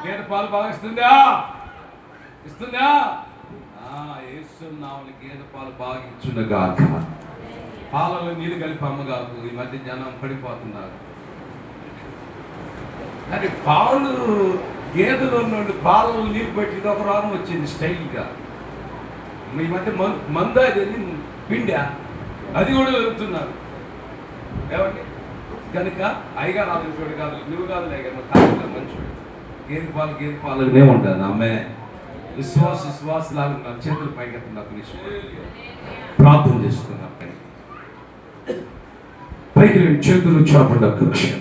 గేదె పాలు బాగా ఇస్తుందా? ఇస్తుందా? యేసు నామమున గేదె పాలు బాగా ఇచ్చునుగాక. పాలలో నీళ్ళు కలిపి అమ్మగారు. ఈ మధ్య జనం పడిపోతున్నారు. కానీ పాలు గేదెలు ఉన్నోళ్ళు పాలలో నీళ్ళు పెట్టి ఒక రోగం వచ్చింది స్టైల్గా. ఈ మధ్య మందు అది పిండా అది కూడా వెళ్తున్నారు. ఏమండి కనుక అయ్యగారు ఆలోచించాడు కాదు, నువ్వు కాదు అయ్యగారు కాదు మంచివాడు. గేదె పాలనే ఉంటుంది. అమ్మే విశ్వాస లాగా చేతులు పైకెత్తున్నారు. ప్రార్థన చేస్తున్నారు. పైకి చేతులు చాపండి. కృష్ణ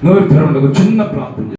నోరు తెరవండి. చిన్న ప్రార్థన.